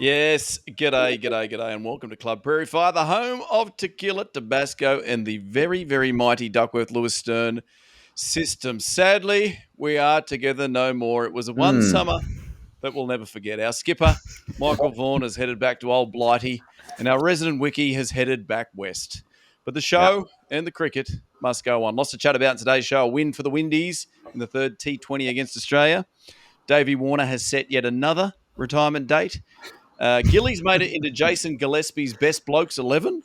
Yes, g'day, and welcome to Club Prairie Fire, the home of Tequila, Tabasco, and the very, very mighty Duckworth Lewis Stern system. Sadly, we are together no more. It was a one summer that we'll never forget. Our skipper, Michael Vaughan, has headed back to Old Blighty, and our resident wiki has headed back west. But the show and the cricket must go on. Lots to chat about in today's show. A win for the Windies in the third T20 against Australia. Davey Warner has set yet another retirement date. Gillies made it into Jason Gillespie's best blokes 11.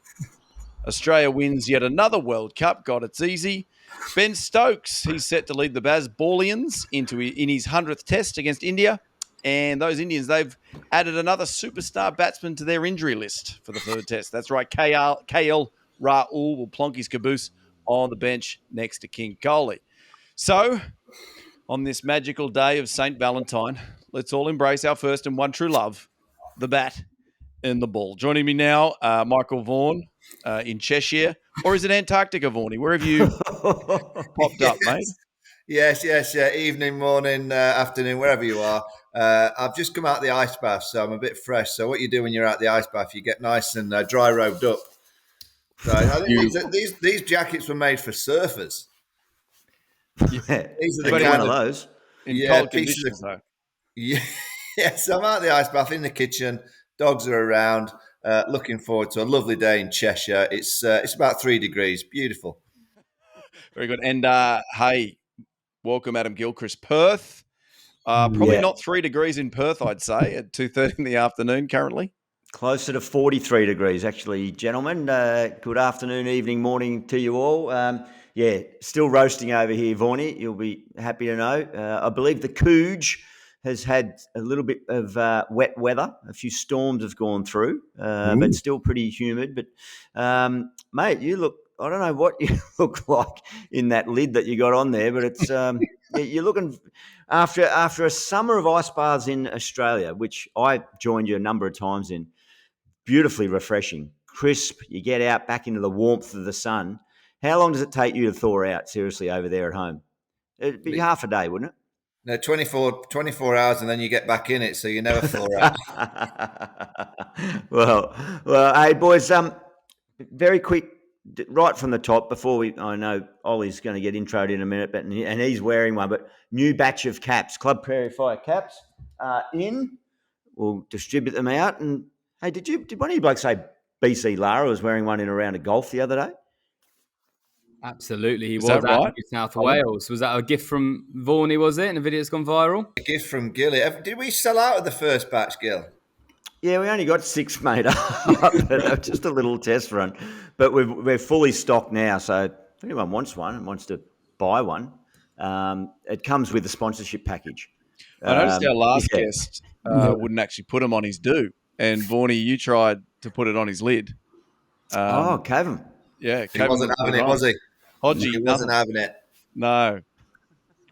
Australia wins yet another World Cup. God, it's easy. Ben Stokes, he's set to lead the Bazballians in his 100th test against India. And those Indians, they've added another superstar batsman to their injury list for the third test. That's right, KL Rahul will plonk his caboose on the bench next to King Kohli. So, on this magical day of St. Valentine, let's all embrace our first and one true love, the bat and the ball. Joining me now, Michael Vaughan in Cheshire, or is it Antarctica, Vaughany? Where have you popped up, mate? Yes. Evening, morning, afternoon, wherever you are. I've just come out of the ice bath, so I'm a bit fresh. So what you do when you're out the ice bath, you get nice and dry robed up. So I think these jackets were made for surfers. These are the kind of those. In cold conditions, though. Yes, I'm out of the ice bath in the kitchen. Dogs are around. Looking forward to a lovely day in Cheshire. It's about 3 degrees. Beautiful. Very good. And hey, welcome, Adam Gilchrist. Perth. Probably not 3 degrees in Perth, I'd say, at 2:30 in the afternoon currently. Closer to 43 degrees, actually, gentlemen. Good afternoon, evening, morning to you all. Still roasting over here, Vaughany. You'll be happy to know. I believe the Cooge has had a little bit of wet weather. A few storms have gone through, but still pretty humid. But, mate, you look, I don't know what you look like in that lid that you got on there, but it's you're looking after a summer of ice baths in Australia, which I joined you a number of times in. Beautifully refreshing, crisp. You get out back into the warmth of the sun. How long does it take you to thaw out, seriously, over there at home? It'd be half a day, wouldn't it? No, 24 hours, and then you get back in it, so you never thaw out. well, hey, boys, very quick, right from the top, I know Ollie's going to get introed in a minute, and he's wearing one, but new batch of caps, Club Prairie Fire caps, in. We'll distribute them out. And, hey, did one of you blokes say BC Lara was wearing one in a round of golf the other day? Absolutely, he was at New South Wales. Was that a gift from Vaughany, was it, in a video that's gone viral? A gift from Gilly. Did we sell out of the first batch, Gil? Yeah, we only got 6 made up, just a little test run. But we're fully stocked now, so if anyone wants one and wants to buy one, it comes with a sponsorship package. I noticed our last guest wouldn't actually put them on his do, and Vaughany, you tried to put it on his lid. Cavan. Yeah, he wasn't having it, was he? Hodgie, he wasn't having it. No.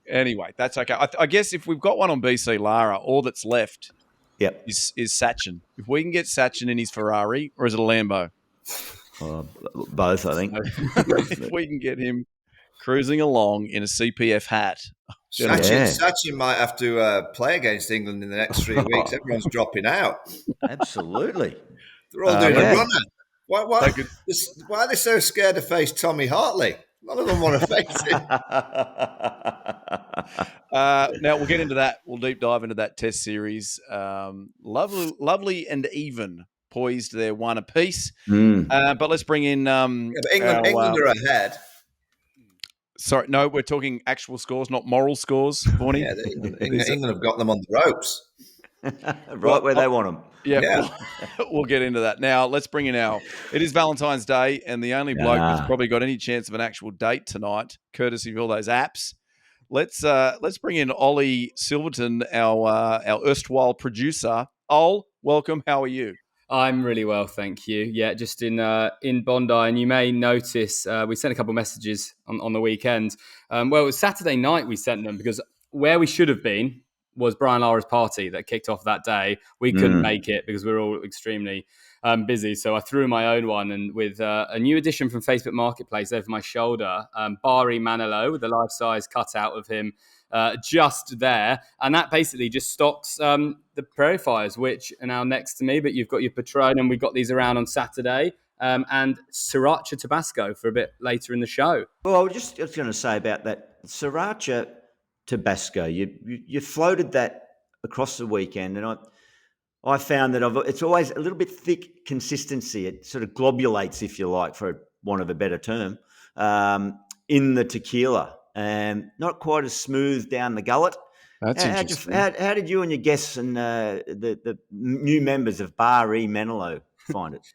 Anyway, that's okay. I guess if we've got one on BC Lara, all that's left is Sachin. If we can get Sachin in his Ferrari, or is it a Lambo? Both, I think. If we can get him cruising along in a CPF hat. Sachin might have to play against England in the next 3 weeks. Everyone's dropping out. Absolutely. They're all doing a runner. Why are they so scared to face Tommy Hartley? None of them want to face him. Now, we'll get into that. We'll deep dive into that test series. Lovely and even, poised there, one apiece. But let's bring in... England are ahead. Sorry, no, we're talking actual scores, not moral scores, Vaughany. Yeah, England have got them on the ropes. Right where they want them. Yeah. We'll get into that. Now, let's bring in it is Valentine's Day, and the only bloke who's probably got any chance of an actual date tonight, courtesy of all those apps. Let's bring in Ollie Silverton, our erstwhile producer. Ol, welcome. How are you? I'm really well, thank you. Yeah, just in Bondi, and you may notice we sent a couple of messages on the weekend. It was Saturday night we sent them because where we should have been was Brian Lara's party that kicked off that day. We couldn't make it because we were all extremely busy. So I threw my own one, and with a new addition from Facebook Marketplace over my shoulder, Bari Manilo with a life-size cutout of him just there. And that basically just stocks the Prairie Fires, which are now next to me. But you've got your Patron, and we've got these around on Saturday. And Sriracha Tabasco for a bit later in the show. Well, I was just going to say about that Sriracha Tabasco. You floated that across the weekend, and I found that it's always a little bit thick consistency. It sort of globulates, if you like, for want of a better term, in the tequila, and not quite as smooth down the gullet. That's interesting. How did you and your guests and the new members of Bar E Menelo find it?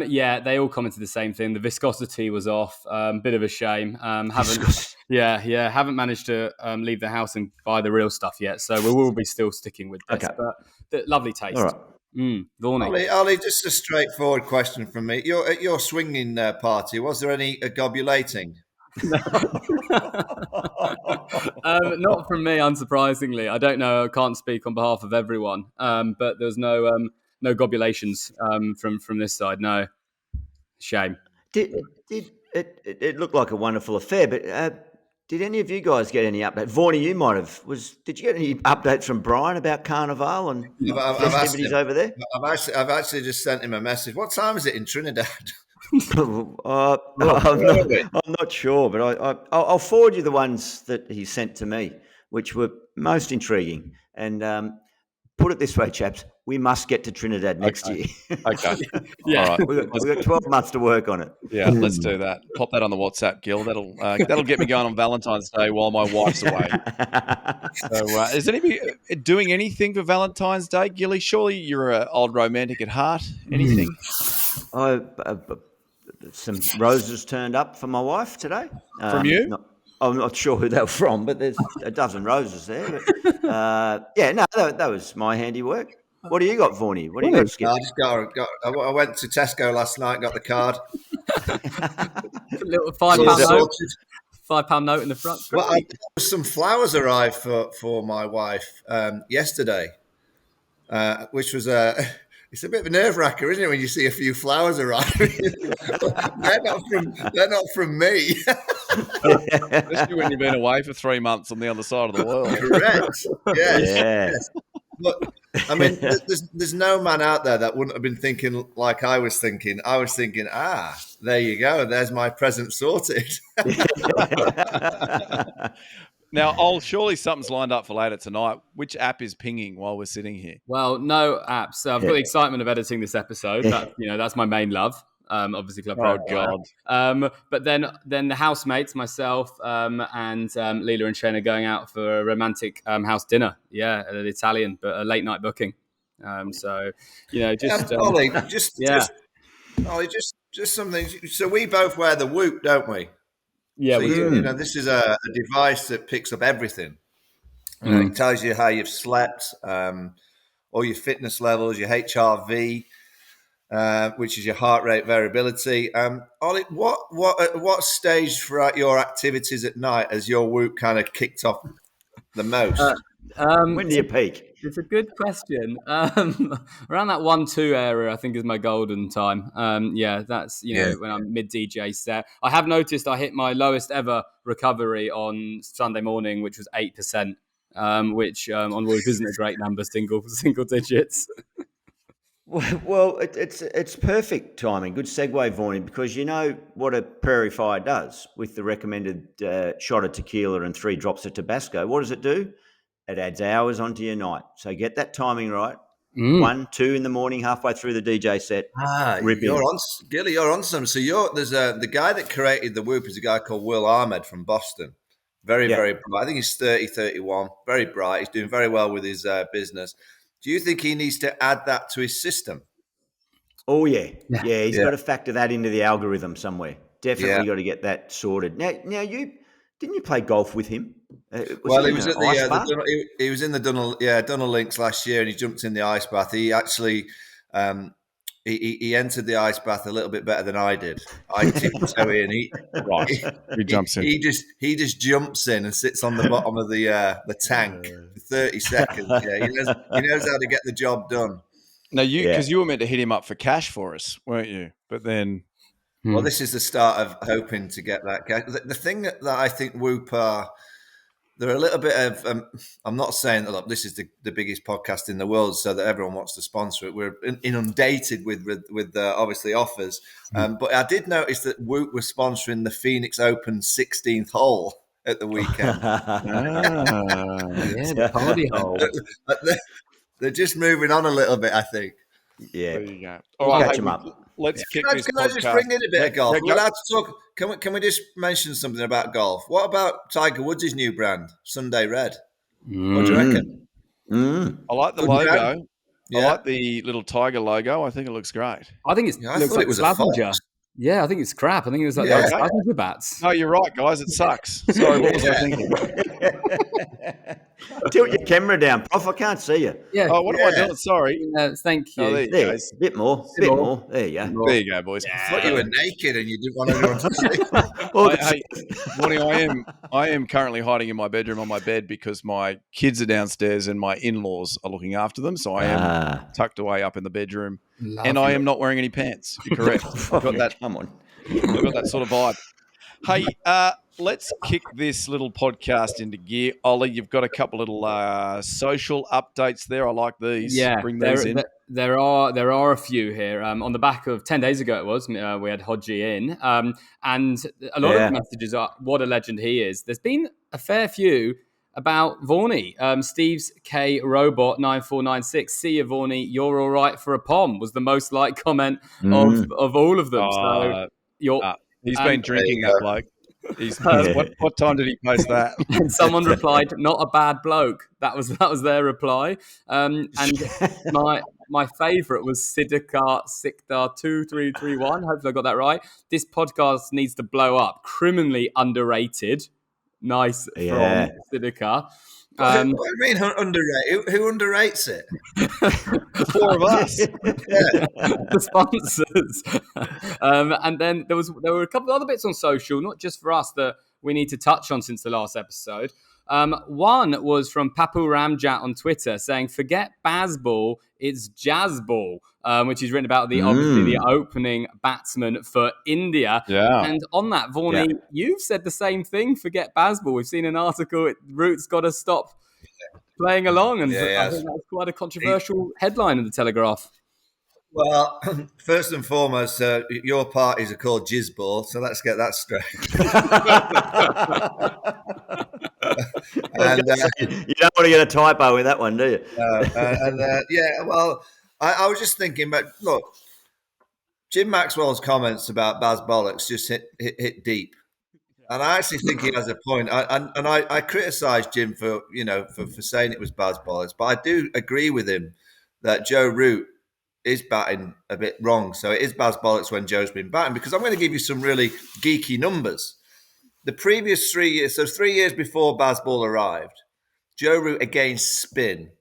Yeah, they all commented the same thing. The viscosity was off. Bit of a shame. Haven't managed to leave the house and buy the real stuff yet. So we will be still sticking with this. Okay. But the lovely taste. All right. Vorney. Ollie, just a straightforward question from me. At your swinging party, was there any gobulating? Not from me, unsurprisingly. I don't know. I can't speak on behalf of everyone. But there was no gobulations from this side. No, shame. It looked like a wonderful affair, but did any of you guys get any update? Vorney, you might have. Did you get any updates from Brian about Carnival and festivities over there? I've actually just sent him a message. What time is it in Trinidad? I'm not sure, but I'll forward you the ones that he sent to me, which were most intriguing. And put it this way, chaps, we must get to Trinidad next year. Okay. Yeah. All right. We've got 12 months to work on it. Yeah, let's do that. Pop that on the WhatsApp, Gil. That'll get me going on Valentine's Day while my wife's away. So, is anybody doing anything for Valentine's Day, Gilly? Surely you're an old romantic at heart. Anything? Some roses turned up for my wife today. From you? I'm not sure who they were from, but there's a dozen roses there. But, that was my handiwork. What do you got, Vorney? What do you got, Skip? I went to Tesco last night, got the card. A little £5 note in the front. Well, some flowers arrived for my wife yesterday, which was it's a bit of a nerve wracker, isn't it, when you see a few flowers arrive? they're not from me. Especially when you've been away for 3 months on the other side of the world. Correct. Yes. Yeah. Yes. But I mean, there's no man out there that wouldn't have been thinking like I was thinking. I was thinking, there you go. There's my present sorted. Now, surely something's lined up for later tonight. Which app is pinging while we're sitting here? Well, no apps. I've got the excitement of editing this episode. That's my main love. Obviously, Club Pro. God. But then the housemates, myself, and Leela and Shane are going out for a romantic house dinner. Yeah, at an Italian, but a late night booking. Ollie, just something. So we both wear the Whoop, don't we? Yeah, so this is a device that picks up everything. It tells you how you've slept, all your fitness levels, your HRV, which is your heart rate variability. Ollie, what stage throughout your activities at night has your Whoop kind of kicked off the most? When do you peak? It's a good question. Around that 1-2 area, I think, is my golden time. That's when I'm mid DJ set. I have noticed I hit my lowest ever recovery on Sunday morning, which was 8%, which on Whoop isn't a great number, single digits. Well, it's perfect timing. Good segue, Vorney, because you know what a Prairie Fire does with the recommended shot of tequila and 3 drops of Tabasco. What does it do? It adds hours onto your night. So get that timing right. 1, 2 in the morning, halfway through the DJ set. Gilly, you're on some. So there's the guy that created the Whoop is a guy called Will Ahmed from Boston. Very bright. I think he's 30, 31. Very bright. He's doing very well with his business. Do you think he needs to add that to his system? Oh, yeah. Yeah, he's got to factor that into the algorithm somewhere. Definitely got to get that sorted. Now didn't you play golf with him? He was in the Dunnell Links last year, and he jumped in the ice bath. He actually he entered the ice bath a little bit better than I did. I tiptoe in. He jumps in. He just jumps in and sits on the bottom of the tank for 30 seconds. Yeah, he knows how to get the job done. Now because you were meant to hit him up for cash for us, weren't you? But then. Well, this is the start of hoping to get that cash. The thing that I think Whoop are they're a little bit of. I'm not saying that look, this is the biggest podcast in the world, so that everyone wants to sponsor it. We're inundated with obviously offers, but I did notice that Woot was sponsoring the Phoenix Open 16th hole at the weekend. The party hole. They're just moving on a little bit, I think. Yeah. There you go. We'll All right, catch hey, them up. let's kick Can this I podcast. just bring in a bit of golf? Yeah, We're allowed to talk. Can we just mention something about golf? What about Tiger Woods' new brand, Sunday Red? What do you reckon? I like the Good logo. brand. I like the little tiger logo. I think it looks great. I think it I looks thought like it was a Slazenger. fox. Yeah, I think it's crap. I think it was like Yeah. those Slazenger bats. No, you're right, guys. It sucks. Sorry, what was I thinking? Tilt your camera down, Prof. I can't see you. Yeah. Oh, what am I doing? Sorry. Thank you. Oh, there you There, go. a bit more. There you go. There you go, boys. I thought you were naked and you didn't want anyone to see. Well, Hey, Morning, I am currently hiding in my bedroom on my bed because my kids are downstairs and my in-laws are looking after them. So I am tucked away up in the bedroom, and I am not wearing any pants. You're correct. I've got that. Come on. I've got that sort of vibe. Hey, let's kick this little podcast into gear. Ollie, you've got a couple little social updates there. I like these. Yeah, Bring those in. There are a few here. On the back of 10 days ago, it was we had Hodgie in, and a lot of messages are what a legend he is. There's been a fair few about Vorney. Steve's K Robot 9496. See you, Vorney. You're all right for a pom was the most liked comment of all of them. So he's been drinking that bloke. What time did he post that? And someone replied, "Not a bad bloke." That was their reply. And my favourite was Siddiqar Sikdar 2331. Hopefully I got that right. This podcast needs to blow up. Criminally underrated. Nice from Siddiqar. What do you mean underrated? Who underrates it? Four of us. The sponsors. And then there were a couple of other bits on social, not just for us, that we need to touch on since the last episode. One was from Papu Ramjat on Twitter saying, "Forget Bazball, it's Jazzball," which is written about obviously the opening batsman for India. Yeah. And on that, Vorney, you've said the same thing. Forget Bazball. We've seen an article. Root's got to stop playing along, and I think that's quite a controversial headline in the Telegraph. Well, first and foremost, your parties are called Jizzball, so let's get that straight. And, you don't want to get a typo with that one, do you? Well, I was just thinking, but look, Jim Maxwell's comments about Baz Bollocks just hit deep, and I actually think he has a point. I criticised Jim for saying it was Baz Bollocks, but I do agree with him that Joe Root is batting a bit wrong. So it is Baz Bollocks when Joe's been batting, because I'm going to give you some really geeky numbers. The previous 3 years, so 3 years before Baz Ball arrived, Joe Root against spin,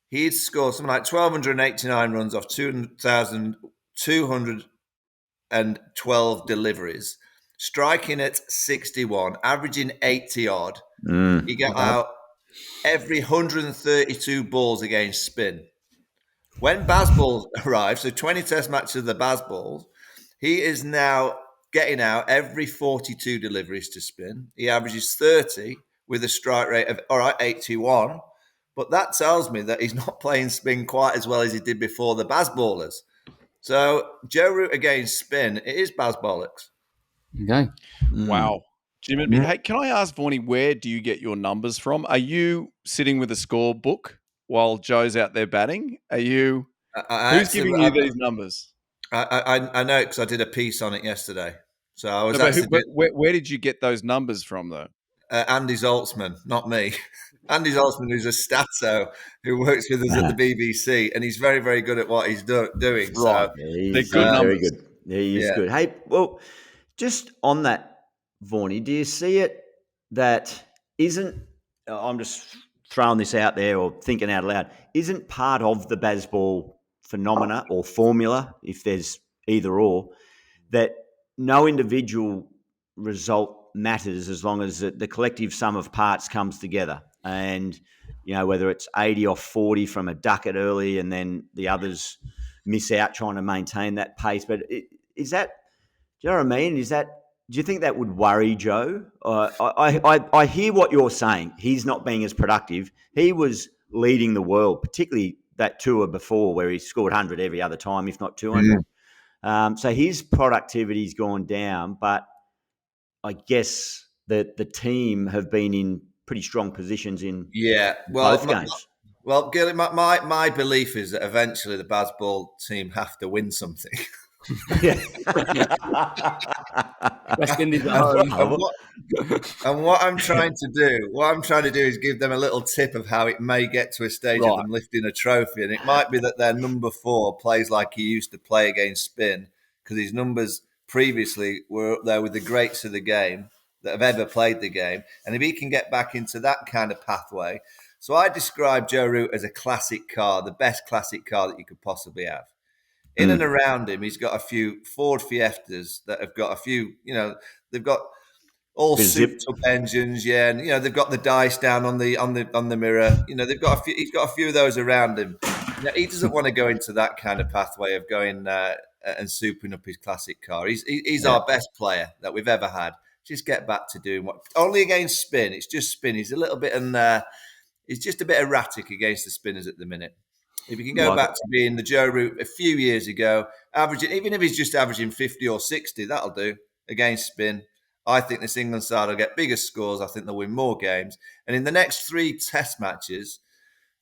he'd scored something like 1,289 runs off 2,212 deliveries, striking at 61, averaging 80 odd. He got out every 132 balls against spin. When Bazball arrived, so 20 test matches of the Bazball, he is now getting out every 42 deliveries to spin. He averages 30 with a strike rate of, 81. But that tells me that he's not playing spin quite as well as he did before the Bazballers. So Joe Root against spin, it is Baz Bollocks. Okay. Wow. Jim, hey, can I ask, Vorney, where do you get your numbers from? Are you sitting with a scorebook while Joe's out there batting? Are you? Who's giving you these numbers? I know, because I did a piece on it yesterday. So I was where did you get those numbers from, though? Andy Zaltzman, not me. Andy Zaltzman, who's a stato who works with us at the BBC, and he's very, very good at what he's doing. Right. So They're good numbers. Very good. He is good. Hey, well, just on that, Vorney, do you see it that isn't, I'm just throwing this out there or thinking out loud, isn't part of the Bazball phenomena or formula, if there's either or, that no individual result matters as long as the collective sum of parts comes together? And, whether it's 80 off 40 from a ducket early and then the others miss out trying to maintain that pace. But is that, do you know what I mean? Is that Do you think that would worry Joe? I hear what you're saying. He's not being as productive. He was leading the world, particularly that tour before where he scored 100 every other time, if not 200. So his productivity's gone down, but I guess that the team have been in pretty strong positions in both games. Well, Gilly, my belief is that eventually the Bazball team have to win something. West Indies at home. And what I'm trying to do is give them a little tip of how it may get to a stage of them lifting a trophy. And it might be that their number 4 plays like he used to play against spin, because his numbers previously were up there with the greats of the game that have ever played the game. And if he can get back into that kind of pathway. So I describe Joe Root as a classic car, the best classic car that you could possibly have. In and around him, he's got a few Ford Fiestas that have got a few, they've got all souped up engines, and they've got the dice down on the mirror. They've got he's got a few of those around him. He doesn't want to go into that kind of pathway of going and souping up his classic car. He's our best player that we've ever had. Just get back to doing what only against spin. It's just spin. He's a little bit he's just a bit erratic against the spinners at the minute. If you can go back to being the Joe Root a few years ago, averaging, even if he's just averaging 50 or 60, that'll do against spin. I think this England side will get bigger scores. I think they'll win more games. And in the next 3 test matches,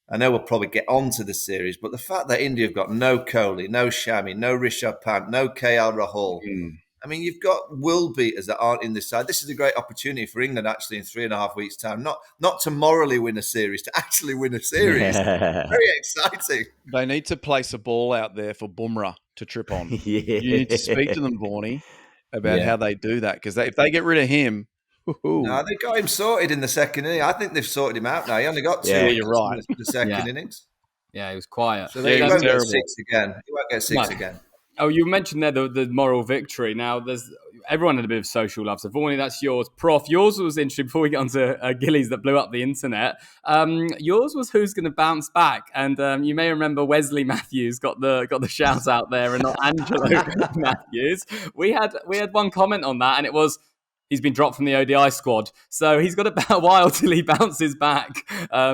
I know we'll probably get on to the series, but the fact that India have got no Kohli, no Shami, no Rishabh Pant, no KL Rahul. I mean, you've got world beaters that aren't in this side. This is a great opportunity for England, actually, in 3.5 weeks' time. Not to morally win a series, to actually win a series. Very exciting. They need to place a ball out there for Bumrah to trip on. Yeah. You need to speak to them, Vorney, about how they do that. Because if they get rid of him... No, they got him sorted in the second inning. I think they've sorted him out now. He only got 2 you're right. in the second innings. Yeah, he was quiet. So he won't get 6 again. He won't get 6 again. Oh, you mentioned there the moral victory. Now, everyone had a bit of social love. So, Vorney, that's yours. Prof, yours was interesting. Before we get on to Gillies that blew up the internet, yours was who's going to bounce back. And you may remember Wesley Matthews got the shout out there, and not Angelo Matthews. We had one comment on that, and it was, he's been dropped from the ODI squad. So he's got about a while till he bounces back.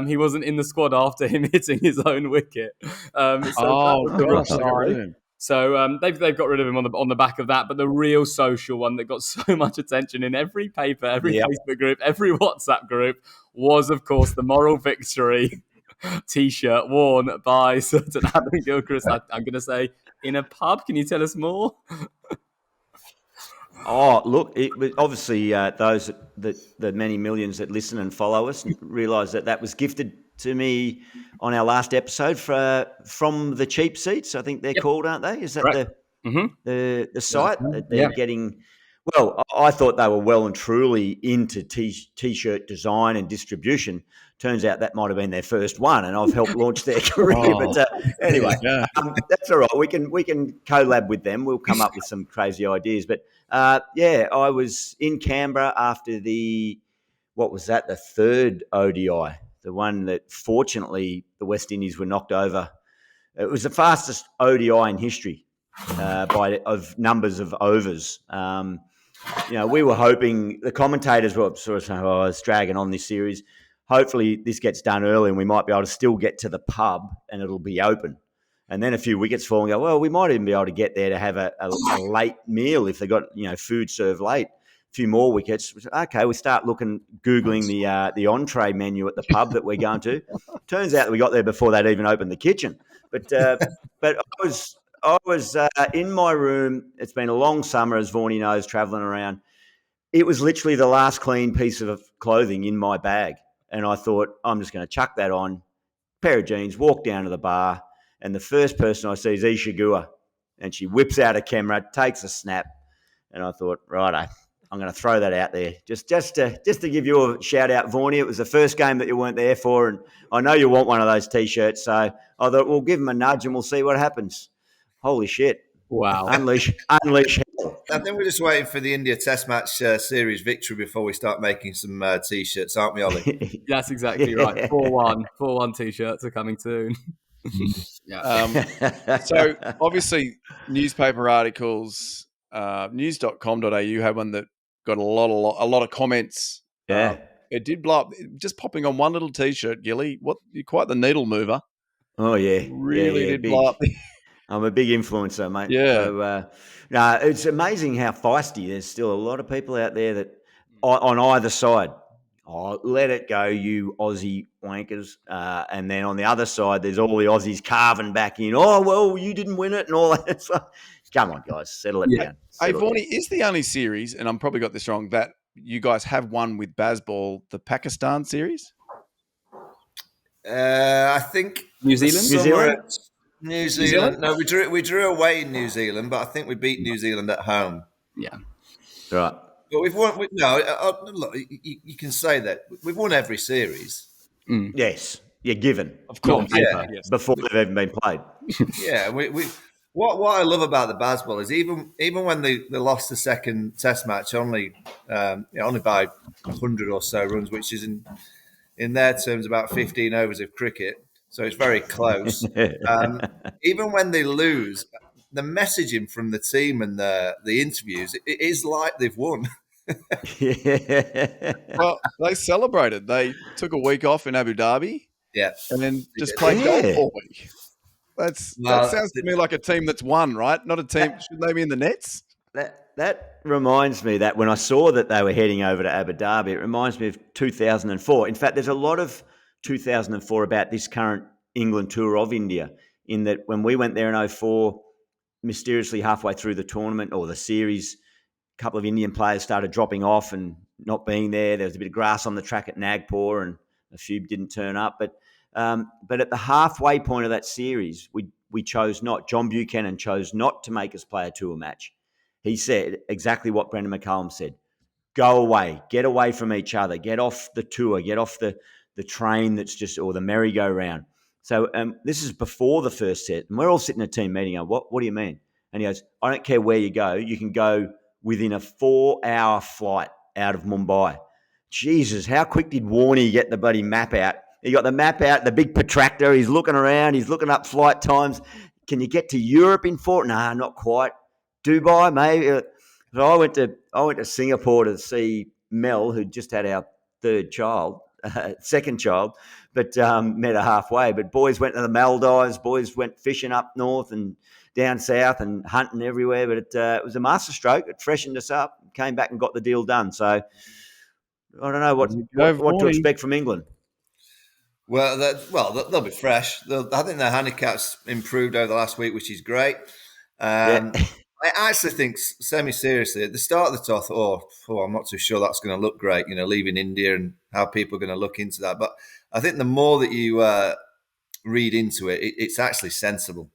He wasn't in the squad after him hitting his own wicket. Sorry. So they've got rid of him on the back of that. But the real social one that got so much attention in every paper, every Facebook group, every WhatsApp group was, of course, the moral victory T-shirt worn by certain Adam Gilchrist. I'm going to say in a pub. Can you tell us more? Oh, look, it was obviously those the many millions that listen and follow us realise that was gifted to me on our last episode from the cheap seats. I think they're called, aren't they? Is that the site that they're getting? Well, I thought they were well and truly into T-shirt design and distribution. Turns out that might have been their first one, and I've helped launch their career. But anyway, that's all right. We can collab with them. We'll come up with some crazy ideas. But I was in Canberra after the third ODI, the one that fortunately the West Indies were knocked over. It was the fastest ODI in history of numbers of overs. We were hoping, the commentators were sort of saying, it's dragging on this series. Hopefully this gets done early and we might be able to still get to the pub and it'll be open. And then a few wickets fall and go, well, we might even be able to get there to have a late meal if they got, food served late. A few more wickets. Okay, we start Googling the entree menu at the pub that we're going to. Turns out that we got there before they'd even opened the kitchen. But I was in my room. It's been a long summer, as Vorney knows, travelling around. It was literally the last clean piece of clothing in my bag. And I thought, I'm just going to chuck that on, pair of jeans, walk down to the bar. And the first person I see is Isha Guha. And she whips out a camera, takes a snap. And I thought, righto, I'm going to throw that out there. Just to give you a shout out, Vorney. It was the first game that you weren't there for. And I know you want one of those T-shirts. So I thought, we'll give them a nudge and we'll see what happens. Holy shit. Wow. Unleash hell. I think we're just waiting for the India Test Match series victory before we start making some T-shirts, aren't we, Ollie? That's exactly right. 4-1 T-shirts are coming soon. So obviously newspaper articles, news.com.au had one that got a lot of comments. Yeah. It did blow up. Just popping on one little T-shirt, Gilly. You're quite the needle mover. Oh yeah. Really yeah, did big. blow up. I'm a big influencer, mate. Yeah. So, no, it's amazing how feisty. There's still a lot of people out there that on either side. Oh, let it go, you Aussie wankers. And then on the other side, there's all the Aussies carving back in. Oh, well, you didn't win it and all that. So, come on, guys, settle it down. Hey, Settle it Vaughnie, is the only series, and I'm probably got this wrong, that you guys have won with Bazball, the Pakistan series? I think New Zealand? somewhere New at Zealand? New Zealand. No, we drew away in New Zealand, but I think we beat New Zealand at home. Yeah. down. Right. But we've won. Look, you can say that we've won every series. Yes. Yeah, given. Of course. Not on Yeah. paper. Yes. Before they've even been played. Yeah, we. What I love about the Bazball is even when they lost the second Test match only by 100 or so runs, which is in their terms about 15 overs of cricket, so it's very close. Even when they lose, the messaging from the team and the interviews, it is like they've won. Yeah. Well, they celebrated. They took a week off in Abu Dhabi Yeah, and then just did. played golf Yeah. all week. That sounds to me like a team that's won, right? Not a team. Should they be in the nets? That reminds me that when I saw that they were heading over to Abu Dhabi, it reminds me of 2004. In fact, there's a lot of 2004 about this current England tour of India, in that when we went there in 04, mysteriously halfway through the tournament or the series, a couple of Indian players started dropping off and not being there. There was a bit of grass on the track at Nagpur and a few didn't turn up. But at the halfway point of that series, we chose not. John Buchanan chose not to make us play a tour match. He said exactly what Brendan McCullum said. Go away. Get away from each other. Get off the tour. Get off the train that's just, or the merry-go-round. So this is before the first set. And we're all sitting in a team meeting. What do you mean? And he goes, I don't care where you go. You can go within a 4-hour flight out of Mumbai. Jesus, how quick did Warney get the bloody map out? He got the map out, the big protractor. He's looking around. He's looking up flight times. Can you get to Europe in 4? Nah, not quite. Dubai, maybe. So I went to Singapore to see Mel, who just had our second child, but met her halfway. But boys went to the Maldives. Boys went fishing up north and down south and hunting everywhere. But it was a masterstroke. It freshened us up. Came back and got the deal done. So I don't know what to expect from England. Well, they'll be fresh. I think their handicap's improved over the last week, which is great. I actually think, semi-seriously, at the start of the tour, I thought, I'm not too sure that's going to look great, leaving India and how people are going to look into that. But I think the more that you read into it, it's actually sensible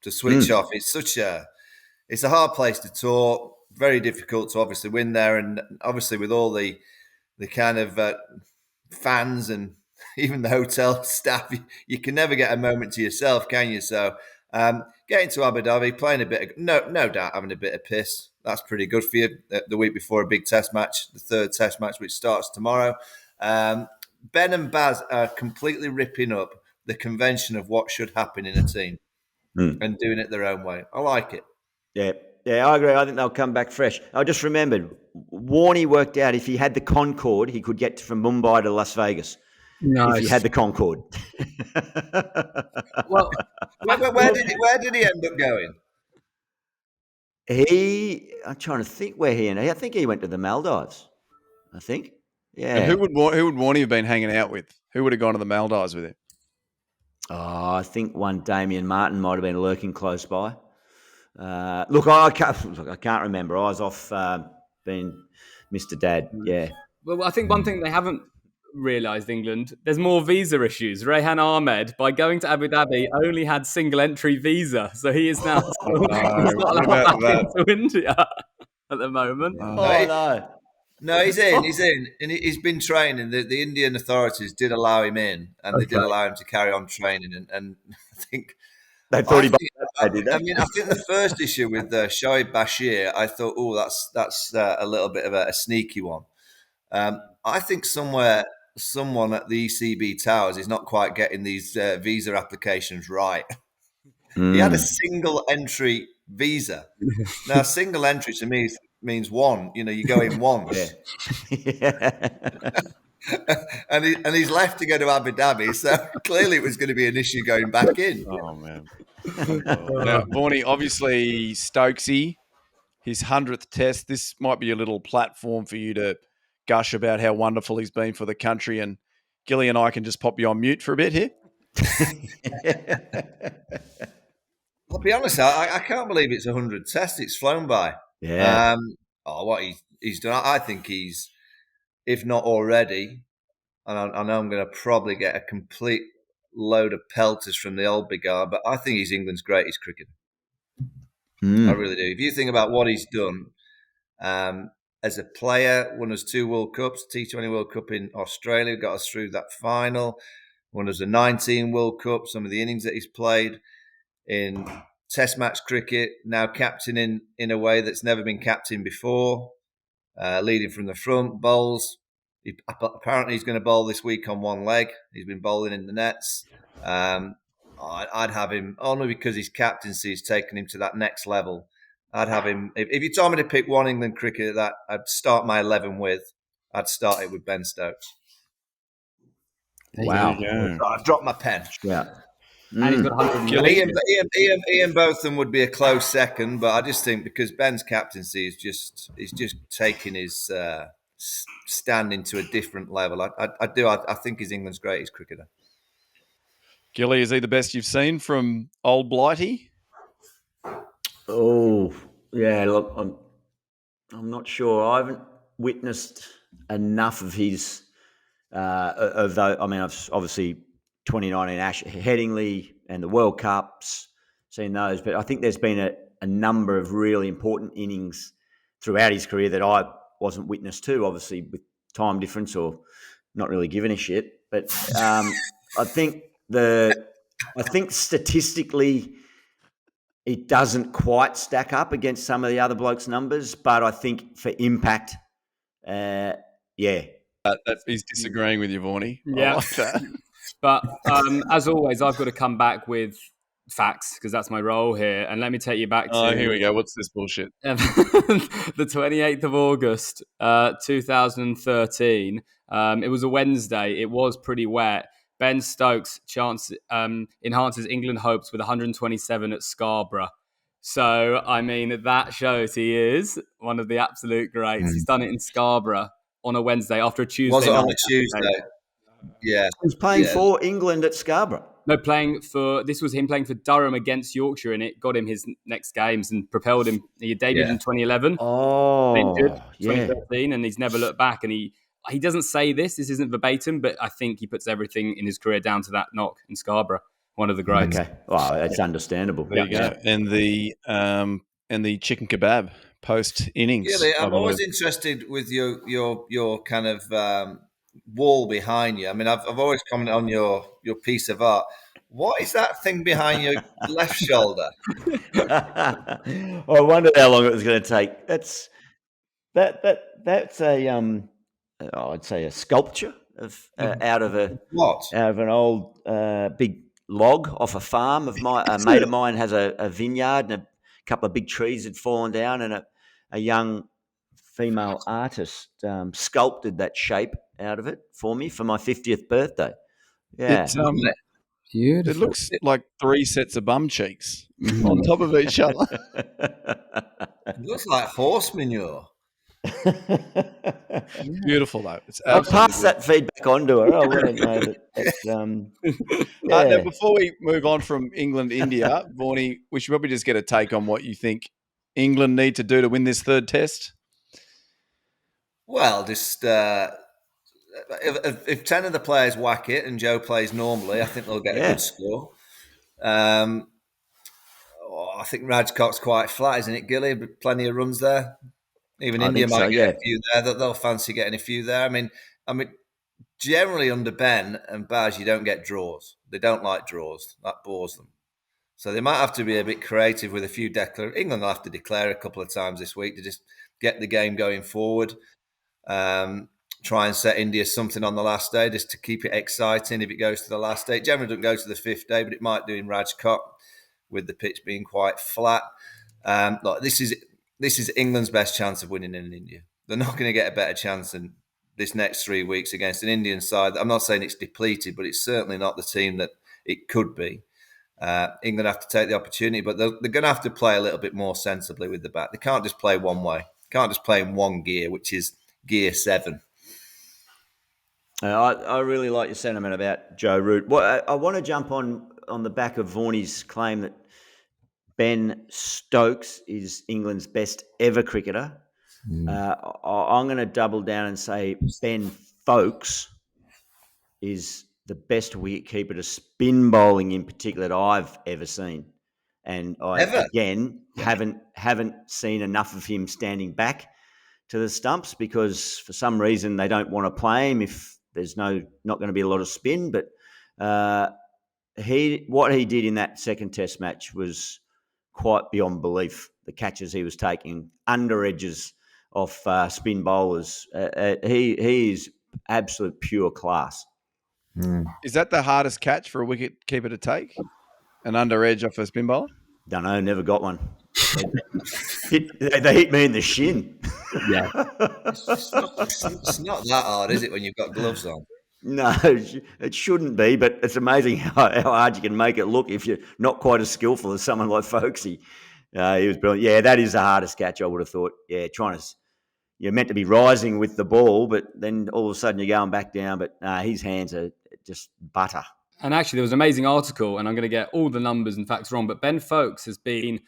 to switch off. It's a hard place to tour, very difficult to obviously win there. And obviously with all the kind of fans and even the hotel staff, you can never get a moment to yourself, can you? So getting to Abu Dhabi, playing a bit, no doubt having a bit of piss. That's pretty good for you. The week before a big test match, the third test match, which starts tomorrow. Ben and Baz are completely ripping up the convention of what should happen in a team and doing it their own way. I like it. Yeah, I agree. I think they'll come back fresh. I just remembered, Warney worked out if he had the Concorde, he could get from Mumbai to Las Vegas. Nice. If he had the Concorde. Well, where did he end up going? I'm trying to think where he ended. I think he went to the Maldives. I think. Yeah. And who would Warney have been hanging out with? Who would have gone to the Maldives with him? Oh, I think one Damien Martin might have been lurking close by. Look, I can't remember. I was off being Mr. Dad. Yeah. Well, I think one thing they haven't realised, England, there's more visa issues. Rehan Ahmed, by going to Abu Dhabi, only had single entry visa, so he is now he's not allowed back into India at the moment. No, he's in, and he's been training. The Indian authorities did allow him in, and they did allow him to carry on training. And I think they thought did they? I mean, I think the first issue with Shoaib Bashir, I thought, that's a little bit of a sneaky one. I think someone at the ECB towers is not quite getting these visa applications right. He had a single entry visa. Now, single entry to me is means one. You know, you go in once. And he's left to go to Abu Dhabi, so clearly it was going to be an issue going back in. Oh man. Now, Vaughnie, obviously Stokesy, his 100th test. This might be a little platform for you to gush about how wonderful he's been for the country. And Gilly and I can just pop you on mute for a bit here. I'll be honest, I can't believe it's 100 tests. It's flown by. Yeah. What he's done, I think he's, if not already, and I know I'm going to probably get a complete load of pelters from the old big guy, but I think he's England's greatest cricketer. I really do. If you think about what he's done as a player, won us 2 World Cups, T20 World Cup in Australia, got us through that final, won us a 19 World Cup, some of the innings that he's played in Test match cricket, now captaining in a way that's never been captained before, leading from the front, bowls. Apparently he's going to bowl this week on one leg. He's been bowling in the nets. I'd have him, only because his captaincy has taken him to that next level. I'd have him, if you told me to pick one England cricketer that I'd start my 11 with, I'd start it with Ben Stokes. Wow. I've dropped my pen. Yeah. And he's got 100 Ian Botham would be a close second, but I just think because Ben's captaincy is just taking his standing to a different level. I think he's England's greatest cricketer. Gilly, is he the best you've seen from old Blighty? Oh, yeah. Look, I'm not sure. I haven't witnessed enough of his. I've obviously 2019 Ash Headingley and the World Cups, seen those, but I think there's been a number of really important innings throughout his career that I wasn't witness to, obviously with time difference or not really giving a shit. But I think statistically it doesn't quite stack up against some of the other blokes' numbers, but I think for impact, He's disagreeing with you, Vaughnie. Yeah. I like that. But as always, I've got to come back with facts because that's my role here. And let me take you back to... Oh, here we go. What's this bullshit? The 28th of August, 2013. It was a Wednesday. It was pretty wet. Ben Stokes enhances England hopes with 127 at Scarborough. So, I mean, that shows he is one of the absolute greats. He's done it in Scarborough on a Wednesday after a Tuesday. Was it on a Tuesday? Yeah. He was playing for England at Scarborough. No, this was him playing for Durham against Yorkshire, and it got him his next games and propelled him. He debuted in 2011. Oh, 2013, and he's never looked back. And he doesn't say this isn't verbatim, but I think he puts everything in his career down to that knock in Scarborough. One of the greats. Okay, well, that's understandable. There you go. And the chicken kebab post innings. Yeah, I'm always interested with your kind of wall behind you. I mean, I've always commented on your piece of art. What is that thing behind your left shoulder? I wondered how long it was going to take. That's a I'd say a sculpture of out of an old big log off a farm of a mate of mine has a vineyard, and a couple of big trees had fallen down, and a young female artist sculpted that shape out of it for me for my 50th birthday. Yeah. It looks like 3 sets of bum cheeks on top of each other. It looks like horse manure. Beautiful though. It's I'll pass that feedback on to her. I'll let her know that. Now, before we move on from England, India, Vaughnie, we should probably just get a take on what you think England need to do to win this third test. Well, just if 10 of the players whack it and Joe plays normally, I think they'll get a good score. I think Rajkot's quite flat, isn't it, Gilly? Plenty of runs there. Even India might get a few there. They'll fancy getting a few there. I mean, generally under Ben and Baz, you don't get draws. They don't like draws. That bores them. So they might have to be a bit creative with a few declarations. England will have to declare a couple of times this week to just get the game going forward. Try and set India something on the last day just to keep it exciting if it goes to the last day. It generally doesn't go to the 5th day, but it might do in Rajkot with the pitch being quite flat. Look, this is this is England's best chance of winning in India. They're not going to get a better chance than this next 3 weeks against an Indian side. I'm not saying it's depleted, but it's certainly not the team that it could be. England have to take the opportunity, but they're going to have to play a little bit more sensibly with the bat. They can't just play one way. Can't just play in one gear, which is gear 7. I really like your sentiment about Joe Root. Well, I want to jump on the back of Vaughan's claim that Ben Stokes is England's best ever cricketer. I'm going to double down and say Ben Foakes is the best wicketkeeper to spin bowling in particular that I've ever seen. And I haven't seen enough of him standing back to the stumps because for some reason they don't want to play him if there's not going to be a lot of spin. But what he did in that second Test match was quite beyond belief. The catches he was taking under edges off spin bowlers, he is absolute pure class. Is that the hardest catch for a wicket keeper to take? An under edge off a spin bowler? Don't know, never got one. They hit me in the shin. Yeah. It's not that hard, is it, when you've got gloves on? No, it shouldn't be, but it's amazing how hard you can make it look if you're not quite as skillful as someone like Folksy. He was brilliant. Yeah, that is the hardest catch, I would have thought. Yeah, you're meant to be rising with the ball, but then all of a sudden you're going back down. But his hands are just butter. And actually, there was an amazing article, and I'm going to get all the numbers and facts wrong, but Ben Foakes has been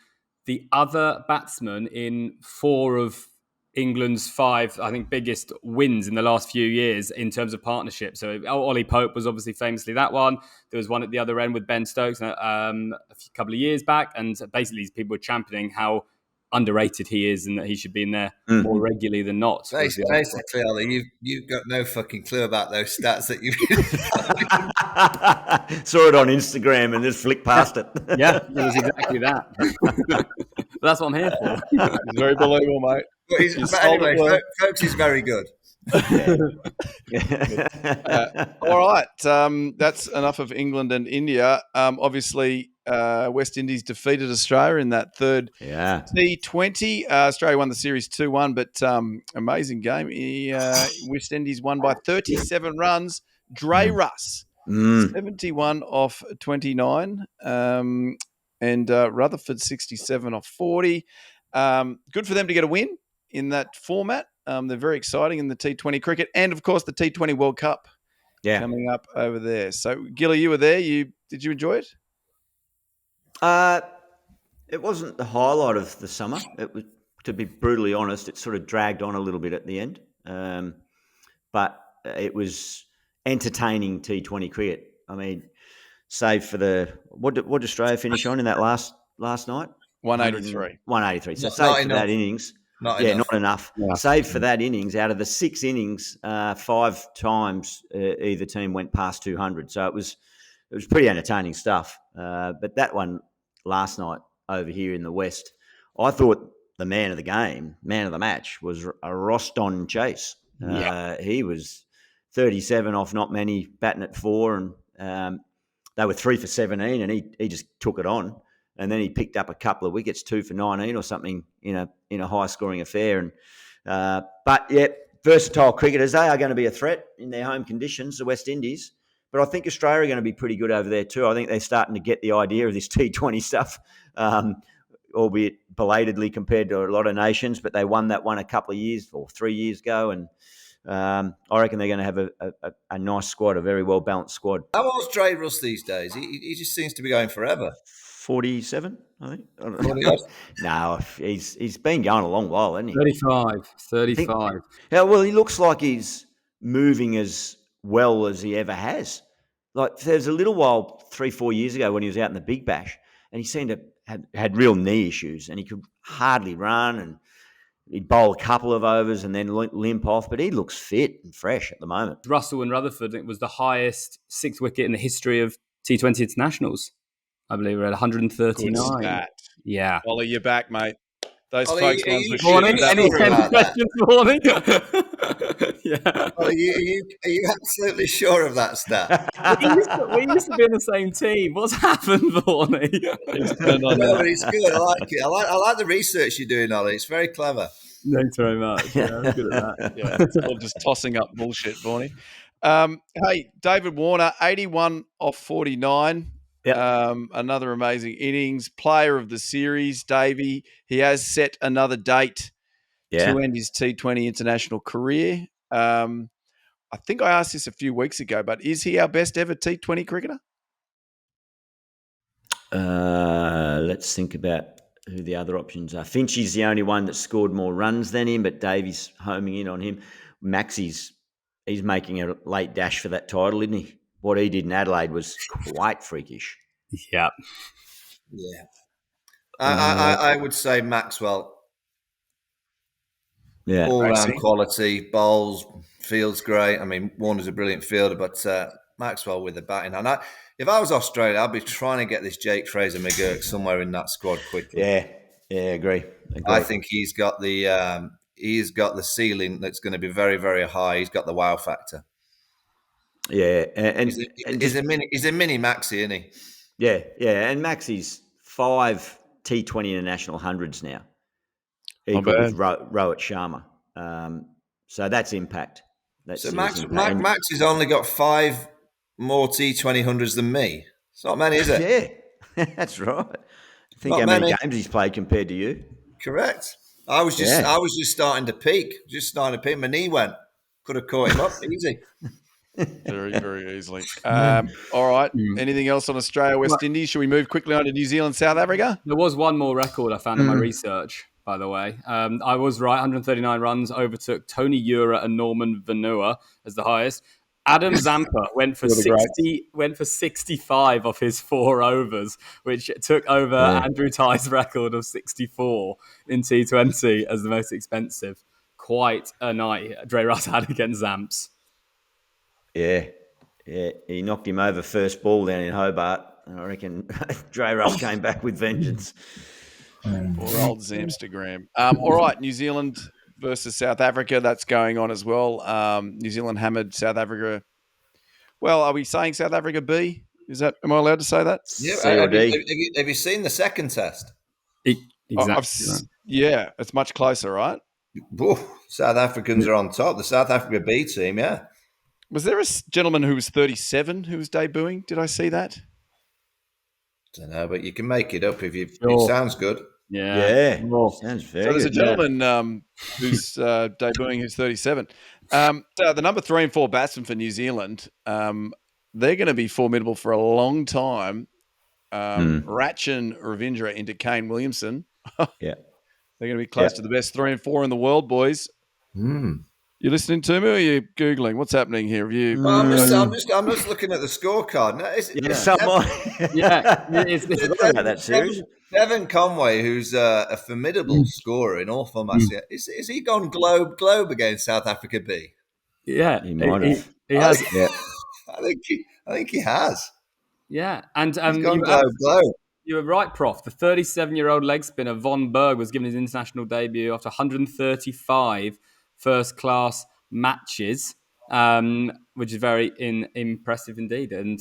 the other batsman in 4 of England's 5, I think, biggest wins in the last few years in terms of partnership. So Ollie Pope was obviously famously that one. There was one at the other end with Ben Stokes a couple of years back. And basically, these people were championing how underrated he is and that he should be in there more regularly than not. Basically, Ollie, you've got no fucking clue about those stats that you saw it on Instagram and just flicked past it. Yeah, it was exactly that. That's what I'm here for. It's very believable, mate. But anyway, Folks is very good. All right. That's enough of England and India. Obviously, West Indies defeated Australia in that third T20. Australia won the series 2-1, but amazing game. West Indies won by 37 runs. Dre Russ, 71 off 29. And Rutherford, 67 off 40. Good for them to get a win in that format. They're very exciting in the T20 cricket and, of course, the T20 World Cup coming up over there. So, Gilly, you were there. Did you enjoy it? It wasn't the highlight of the summer. It was, to be brutally honest, it sort of dragged on a little bit at the end. But it was entertaining T20 cricket. I mean, save for what did Australia finish on in that last night? 183. 183. So save for that innings. Not enough. Yeah. Save for that innings, out of the 6 innings, 5 times either team went past 200. So it was pretty entertaining stuff. But that one last night over here in the West, I thought the man of the game, man of the match, was Roston Chase. He was 37 off not many, batting at 4, and they were 3 for 17, and he just took it on. And then he picked up a couple of wickets, 2 for 19 or something in a high scoring affair. And but yeah, versatile cricketers. They are going to be a threat in their home conditions, the West Indies. But I think Australia are going to be pretty good over there too. I think they're starting to get the idea of this T20 stuff, albeit belatedly compared to a lot of nations. But they won that one a couple of years or 3 years ago, and I reckon they're going to have a nice squad, a very well balanced squad. How old's Dre Russ these days? He just seems to be going forever. 47, I think. I don't know. No, he's been going a long while, hasn't he? 35. Yeah, well, he looks like he's moving as well as he ever has. Like, there's a little while, 3-4 years ago, when he was out in the Big Bash, and he seemed to have had real knee issues, and he could hardly run, and he'd bowl a couple of overs and then limp off, but he looks fit and fresh at the moment. Russell and Rutherford, it was the highest 6th wicket in the history of T20 internationals. I believe we're at 139. Yeah. Ollie, you're back, mate. Those Ollie, folks ones were Morning. Any questions, Morning? Yeah. Well, are you absolutely sure of that stat? We used to be in the same team. What's happened, Vorney? He's turned on No, now. but it's good. I like it. I like the research you're doing, Ollie. It's very clever. Thanks very much. Yeah, I'm good at that. Yeah, it's all just tossing up bullshit, Bonnie. Hey, David Warner, 81 off 49. Yep. Another amazing innings. Player of the series, Davey. He has set another date Yeah. to end his T20 international career. I think I asked this a few weeks ago, but is he our best ever T20 cricketer? Let's think about who the other options are. Finchie's the only one that scored more runs than him, but Davies homing in on him. Maxie's he's making a late dash for that title, isn't he? What he did in Adelaide was quite freakish. Yeah. Yeah. I would say Maxwell. Yeah. All round Maxie. quality, bowls, fields great. I mean, Warner's a brilliant fielder, but Maxwell with the batting. And if I was Australia, I'd be trying to get this Jake Fraser McGurk somewhere in that squad quickly. Yeah. Agree. I think he's got the ceiling that's going to be very, very high. He's got the wow factor. Yeah, He's a mini Maxi, isn't he? Yeah, and Maxie's 5 T20 international hundreds now, equal with Rohit Sharma. So that's impact. So Max has only got 5 more T20 hundreds than me. It's not many, is it? Yeah, that's right. Think Not how many many. games he's played compared to you. Correct. I was just starting to peak. My knee went. Could have caught him up easy. Very, very easily. All right. Anything else on Australia, West Indies? Should we move quickly on to New Zealand, South Africa? There was one more record I found in my research, by the way. I was right. 139 runs overtook Tony Ura and Norman Vanua as the highest. Adam Zampa went for 65 off his 4 overs, which took over Andrew Ty's record of 64 in T20 as the most expensive. Quite a night Dre Russ had against Zamps. Yeah, he knocked him over first ball down in Hobart. And I reckon Dre Russ came back with vengeance. Poor old Zamstagram. All right, New Zealand versus South Africa. That's going on as well. New Zealand hammered South Africa. Well, are we saying South Africa B? Am I allowed to say that? Yeah. C or D. Have you seen the second test? Exactly. Yeah, it's much closer, right? Ooh, South Africans are on top. The South Africa B team, yeah. Was there a gentleman who was 37 who was debuting? Did I see that? Don't know, but you can make it up if you. Sure. It sounds good. Yeah. Sounds very So there's a good. gentleman who's debuting who's 37. So the number 3 and 4 batsmen for New Zealand, they're going to be formidable for a long time. Ratchin Ravindra into Kane Williamson. Yeah. They're going to be close to the best 3 and 4 in the world, boys. You listening to me or are you Googling? What's happening here? Have you... Well, I'm just looking at the scorecard. No, It's about that series. Devon Conway, who's a formidable scorer in all formats, is he gone globe against South Africa B? Yeah, He might have. He has. Yeah. I think he has. Yeah, and He's gone globe. you were right, Prof. The 37-year-old leg spinner Von Berg was given his international debut after 135 first-class matches, which is very impressive indeed. And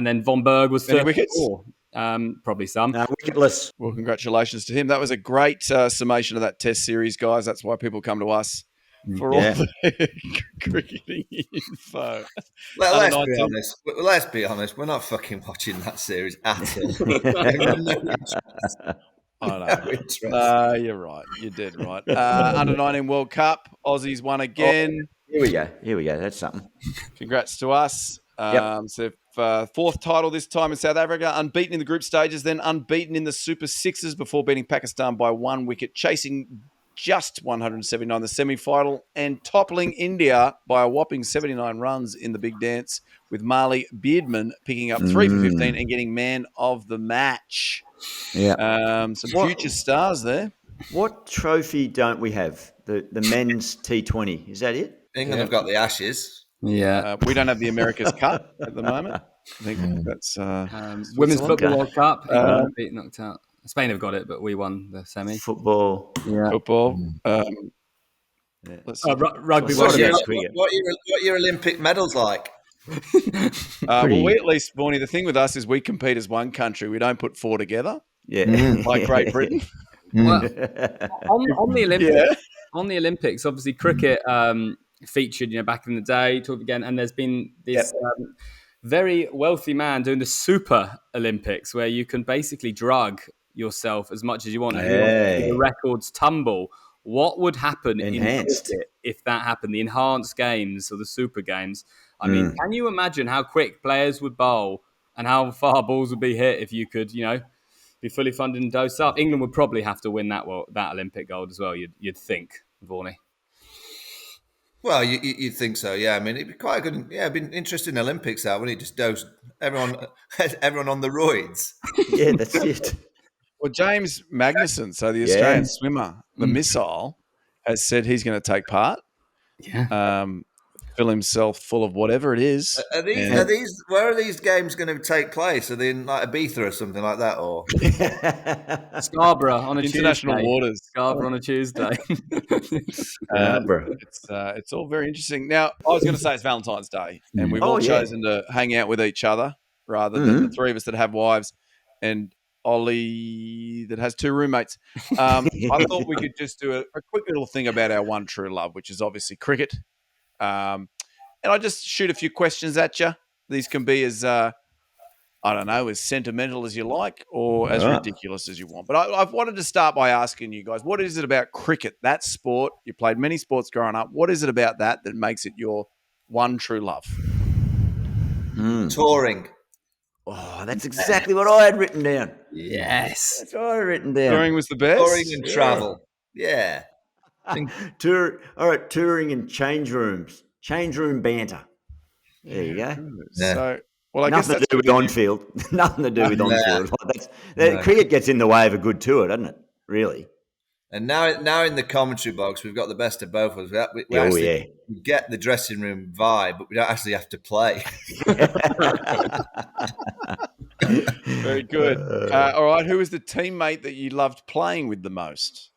then Von Berg was 34. Probably some. Wicketless. Well, congratulations to him. That was a great summation of that test series, guys. That's why people come to us for all the cricketing info. Let's be honest. We're not fucking watching that series at all. No, you're right. You're dead right. Under 19 World Cup, Aussies won again. Here we go. That's something. Congrats to us. So 4th title this time in South Africa, unbeaten in the group stages, then unbeaten in the Super Sixes before beating Pakistan by 1 wicket, chasing just 179 in the semi-final and toppling India by a whopping 79 runs in the big dance, with Marley Beardman picking up 3 for 15 and getting man of the match. Yeah. Some future stars there. What trophy don't we have? The men's T20. Is that it? England have got the Ashes. Yeah. We don't have the America's Cup at the moment. I think that's Women's Football World Cup. England beat knocked out. Spain have got it, but we won the semi. Football. football. Let's see. Rugby. Well, What's Sorry your, about cricket. what your Olympic medals like? Well, we at least, Bonnie, the thing with us is we compete as one country. We don't put four together Yeah. like Great Britain. Well, on the Olympics, Yeah. on the Olympics, obviously cricket featured, back in the day. Talk again, and there's been this very wealthy man doing the Super Olympics, where you can basically drug yourself as much as you want, and who wants to see the records tumble. What would happen Enhanced. in cricket if that happened? The enhanced games or the Super games. I mean, can you imagine how quick players would bowl and how far balls would be hit if you could, be fully funded and dosed up? England would probably have to win that Olympic gold as well. You'd think, Vorney. Well, you'd think so, yeah. I mean, it'd be quite a good. Yeah, it'd be interesting Olympics that when he just dosed everyone on the roids. Yeah, that's it. Well, James Magnussen, so the Australian swimmer, the missile, has said he's going to take part. Yeah. Fill himself full of whatever it is. Are these? Where are these games going to take place? Are they in like Ibiza or something like that, or Scarborough on a International Tuesday. waters. Scarborough on a Tuesday. It's all very interesting. Now, I was going to say it's Valentine's Day, and we've all chosen to hang out with each other rather than the three of us that have wives and Ollie that has two roommates. I thought we could just do a quick little thing about our one true love, which is obviously cricket. And I just shoot a few questions at you. These can be as, as sentimental as you like or as ridiculous as you want. But I've wanted to start by asking you guys, what is it about cricket, that sport? You played many sports growing up. What is it about that makes it your one true love? touring? Oh, that's exactly what I had written down. Yes. That's what I had written down. Touring was the best. Touring and travel. Yeah. Touring and change room banter. There you go. Yeah. So, well, I Nothing guess to do with on-field. Nothing to do with on-field. Cricket gets in the way of a good tour, doesn't it? Really. And now in the commentary box, we've got the best of both of us. We actually get the dressing room vibe, but we don't actually have to play. Very good. All right. Who was the teammate that you loved playing with the most?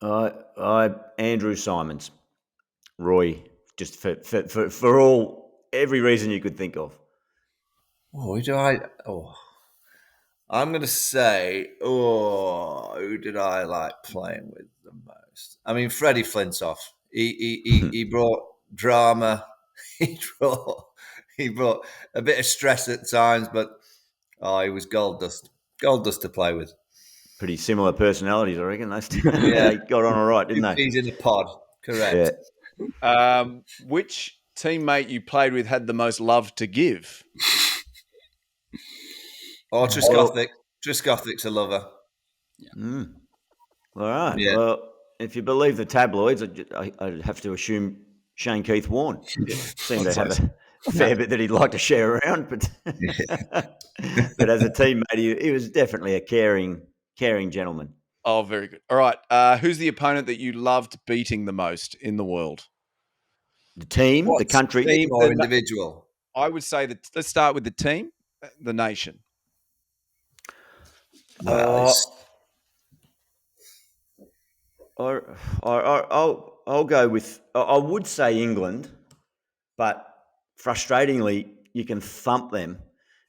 Andrew Simons, Roy, just for every reason you could think of. I'm going to say, who did I like playing with the most? I mean, Freddie Flintoff. He brought drama. He brought a bit of stress at times, but he was gold dust to play with. Pretty similar personalities, I reckon. They got on all right, didn't they? He's in a pod, correct. Yeah. Which teammate you played with had the most love to give? Triscothic. Triscothic's a lover. Yeah. All right. Yeah. Well, if you believe the tabloids, I'd have to assume Shane Keith Warne. Seemed to have a fair bit that he'd like to share around, but but as a teammate, he was definitely a caring gentleman. Oh, very good. All right. Who's the opponent that you loved beating the most in the world? The team, the country, team or individual? I would say that. Let's start with the team, the nation. I'll go with. I would say England, but frustratingly, you can thump them,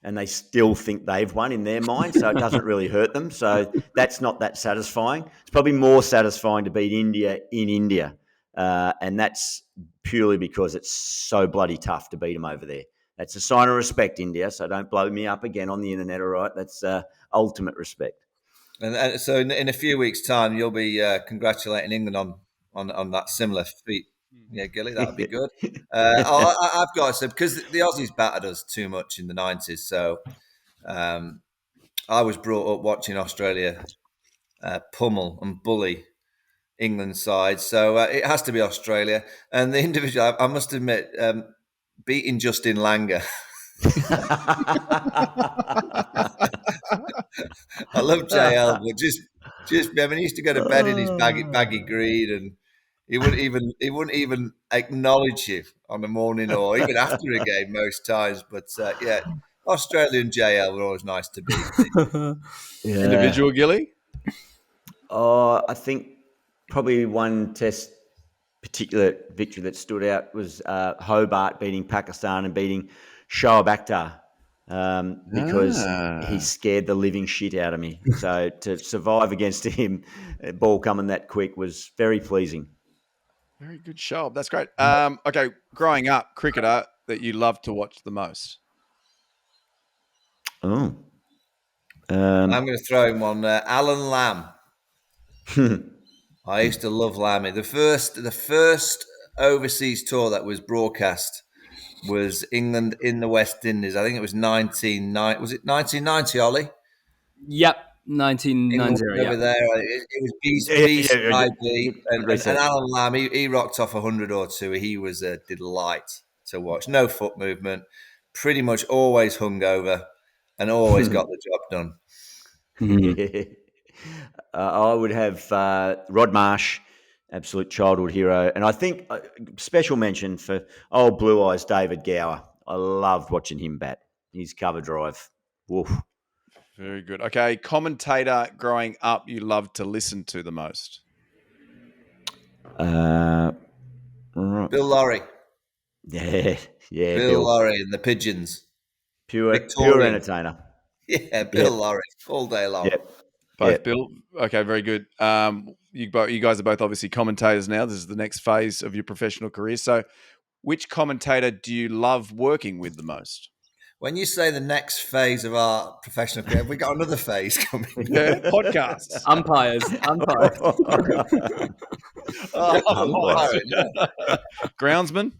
and they still think they've won in their mind, so it doesn't really hurt them. So that's not that satisfying. It's probably more satisfying to beat India in India, and that's purely because it's so bloody tough to beat them over there. That's a sign of respect, India. So don't blow me up again on the internet. All right, that's ultimate respect. And so in a few weeks' time, you'll be congratulating England on that similar feat. Yeah, Gilly, that would be good. I've got to say, because the Aussies battered us too much in the 90s. So I was brought up watching Australia pummel and bully England's side. So it has to be Australia. And the individual, I must admit, beating Justin Langer. I love JL, but just I mean, he used to go to bed in his baggy green, and he wouldn't even acknowledge you on the morning or even after a game most times. But Australia and JL were always nice to beat. Individual, Gilly. I think probably one test particular victory that stood out was Hobart beating Pakistan and beating Shoaib Akhtar because he scared the living shit out of me. So to survive against him, ball coming that quick was very pleasing. Very good show. That's great. Okay, growing up, cricketer that you love to watch the most. Oh. I'm going to throw in one. Alan Lamb. I used to love Lammy. The first overseas tour that was broadcast was England in the West Indies. I think it was 1990. Was it 1990, Ollie? Yep, 1990. Over Yeah. there, it was BCIB, and Alan Lamb. He rocked off 100 or two. He was a delight to watch. No foot movement, pretty much always hungover, and always got the job done. I would have Rod Marsh, absolute childhood hero. And I think special mention for old Blue Eyes David Gower. I loved watching him bat. His cover drive. Woof. Very good. Okay, commentator growing up you loved to listen to the most. Bill Laurie. Yeah. Bill Laurie and the Pigeons. Pure entertainer. Yeah, Bill Laurie all day long. Yep. Both Bill. Okay, very good. You guys are both obviously commentators now. This is the next phase of your professional career. So, which commentator do you love working with the most? When you say the next phase of our professional career, we got another phase coming. Yeah, podcasts. Umpires. Groundsman.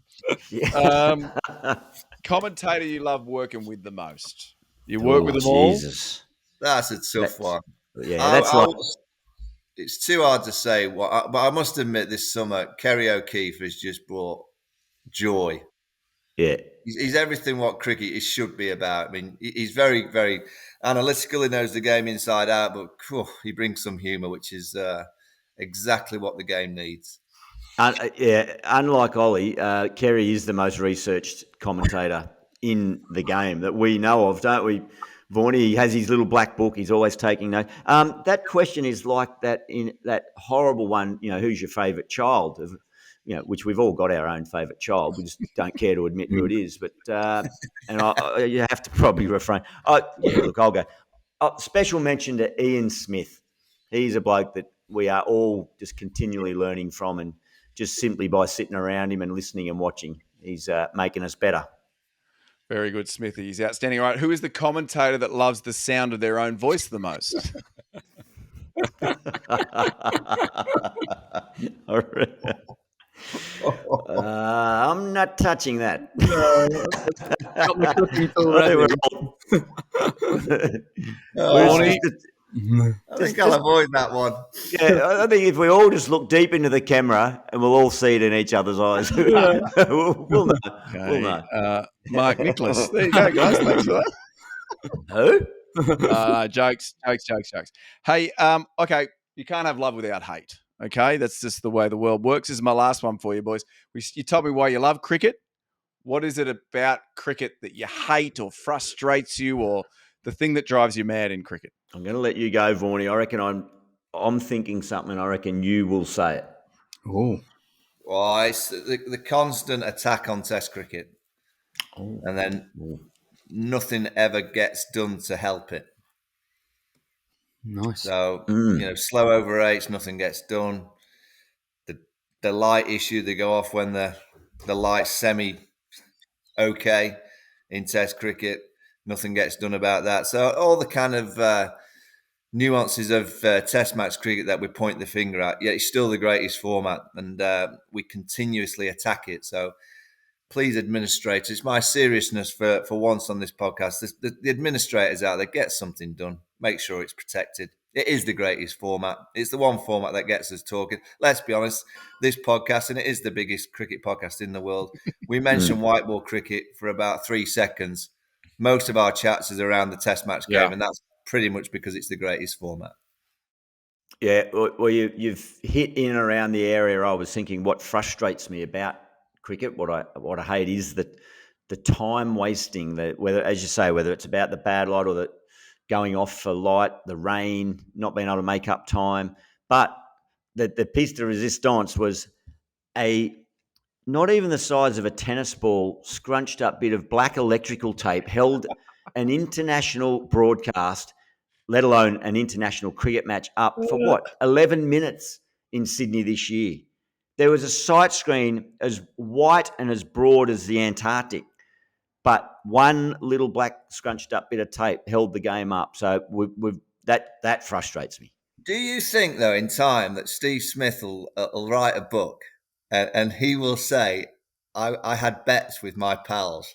Commentator you love working with the most. You work with them all. Jesus. That's a tough one. Yeah, it's too hard to say. But I must admit, this summer, Kerry O'Keefe has just brought joy. Yeah. He's everything what cricket should be about. I mean, he's very, very analytical. He knows the game inside out, but he brings some humour, which is exactly what the game needs. Unlike Ollie, Kerry is the most researched commentator in the game that we know of, don't we? Vaughan, he has his little black book. He's always taking notes. That question is like that in that horrible one, who's your favourite child? Which we've all got our own favourite child. We just don't care to admit who it is. But you have to probably refrain. Look, I'll go. Special mention to Ian Smith. He's a bloke that we are all just continually learning from, and just simply by sitting around him and listening and watching, he's making us better. Very good, Smithy. He's outstanding. All right, who is the commentator that loves the sound of their own voice the most? I'm not touching that. I think I'll avoid that one. Yeah, I think if we all just look deep into the camera and we'll all see it in each other's eyes, we'll know. Okay. We'll know. Mark Nicholas. There you go, guys. Thanks for that. Who? Jokes. Hey, okay, you can't have love without hate. Okay, that's just the way the world works. This is my last one for you, boys. You told me why you love cricket. What is it about cricket that you hate or frustrates you, or the thing that drives you mad in cricket? I'm going to let you go, Vaughnie. I reckon I'm thinking something. I reckon you will say it. Oh, well, it's the constant attack on Test cricket, and then nothing ever gets done to help it. Nice. So slow over eights, nothing gets done. The light issue, they go off when the light's semi okay in Test cricket. Nothing gets done about that. So all the kind of nuances of Test match cricket that we point the finger at, yet it's still the greatest format, and we continuously attack it. So please, administrators, it's my seriousness for once on this podcast. The administrators out there, get something done. Make sure it's protected. It is the greatest format. It's the one format that gets us talking. Let's be honest, this podcast, and it is the biggest cricket podcast in the world, we mention white ball cricket for about 3 seconds. Most of our chats is around the Test match game, and that's pretty much because it's the greatest format. Yeah, well, you've hit in and around the area I was thinking. What frustrates me about cricket, what I hate, is the time wasting. Whether, as you say, whether it's about the bad light or the going off for light, the rain, not being able to make up time, but the piece de resistance was a not even the size of a tennis ball, scrunched up bit of black electrical tape held an international broadcast, let alone an international cricket match, up for what, 11 minutes in Sydney this year. There was a sight screen as white and as broad as the Antarctic, but one little black scrunched up bit of tape held the game up. So that frustrates me. Do you think, though, in time that Steve Smith will write a book and he will say, I had bets with my pals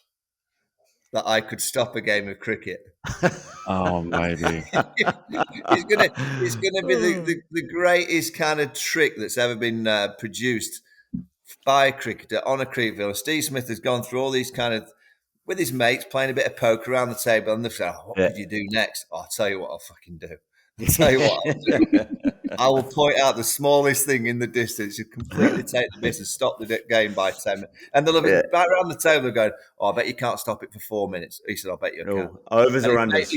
that I could stop a game of cricket? Oh, maybe. It's gonna be the greatest kind of trick that's ever been produced by a cricketer on a cricket field. Steve Smith has gone through all these kind of, with his mates, playing a bit of poker around the table, and they've said, what could you do next? Oh, I'll tell you what I'll fucking do. I'll tell you what I'll do. I will point out the smallest thing in the distance. You completely take the miss and stop the game by 10 minutes. And they'll have back around the table going, I bet you can't stop it for 4 minutes. He said, I bet you can. Overs or unders?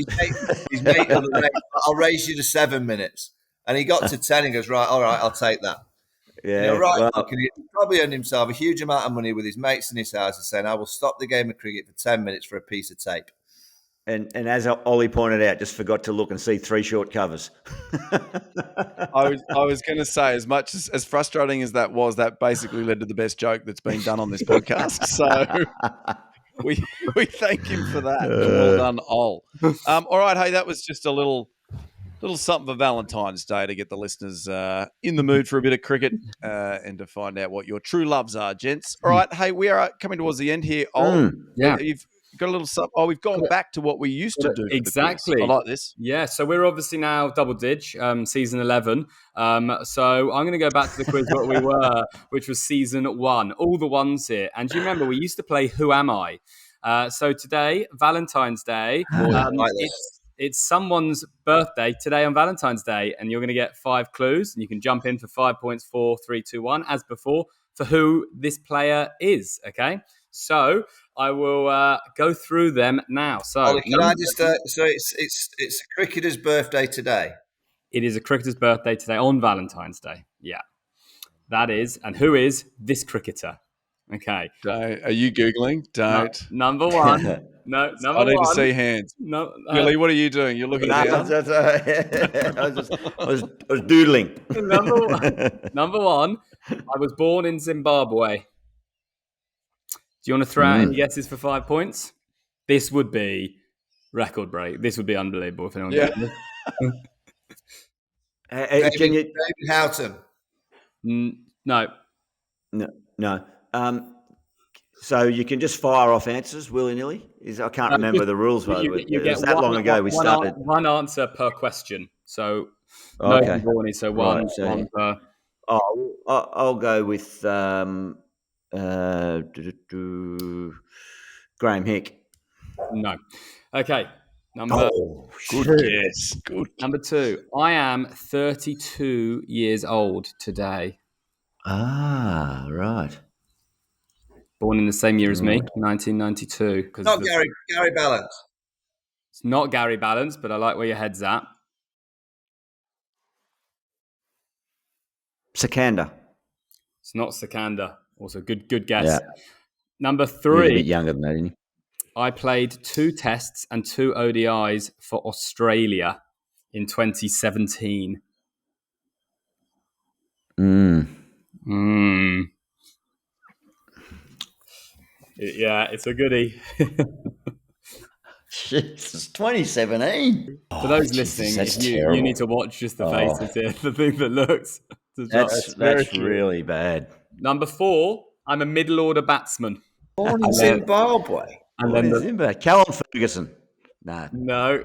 His mate on the race, I'll raise you to 7 minutes. And he got to 10 and goes, right, all right, I'll take that. Yeah, right. Well, he probably earned himself a huge amount of money with his mates in his house and saying, I will stop the game of cricket for 10 minutes for a piece of tape. And as Ollie pointed out, just forgot to look and see 3 short covers. I was going to say, as much as frustrating as that was, that basically led to the best joke that's been done on this podcast. So we thank him for that. Well done, Ol. All right, hey, that was just a little something for Valentine's Day to get the listeners in the mood for a bit of cricket and to find out what your true loves are, gents. All right, hey, we are coming towards the end here, Ol. Yeah. You've got a little sub. Oh, we've gone back to what we used to do. Exactly. I like this. Yeah. So we're obviously now double dig, season 11. So I'm going to go back to the quiz what we were, which was season 1. All the ones here. And do you remember we used to play Who Am I? So today, Valentine's Day, it's someone's birthday today on Valentine's Day, and you're going to get 5 clues, and you can jump in for 5 points, 4, 3, 2, 1, as before, for who this player is. Okay. So I will go through them now. So, Ollie, can I just? So it's a cricketer's birthday today. It is a cricketer's birthday today on Valentine's Day. Yeah, that is. And who is this cricketer? Okay. Are you Googling? Don't. No, number 1. No, number I need 1. to see hands. No, Billy, what are you doing? You're looking down. I was doodling. Number 1. I was born in Zimbabwe. Do you want to throw out any guesses for 5 points? This would be record break. This would be unbelievable if anyone gets this. David Houghton. No. So you can just fire off answers willy-nilly? I can't remember the rules. You get that long ago we started. One answer per question. So okay. no, so one, right, so, one per... I'll go with Graham Hick. No. Okay. Good guess. Good. Number 2. I am 32 years old today. Ah, right. Born in the same year as me, 1992. Not Gary Balance. It's not Gary Balance, but I like where your head's at. Sikandar. It's not Sikandar. Also, good guess. Yeah. Number He's 3. a bit younger than that, isn't he? I played 2 tests and 2 ODIs for Australia in 2017. Yeah, it's a goodie. Jesus, 2017. For those listening, you need to watch just the faces here, the thing that looks. That's really bad. Number 4, I'm a middle order batsman. Born in Zimbabwe. And then Callum Ferguson. No.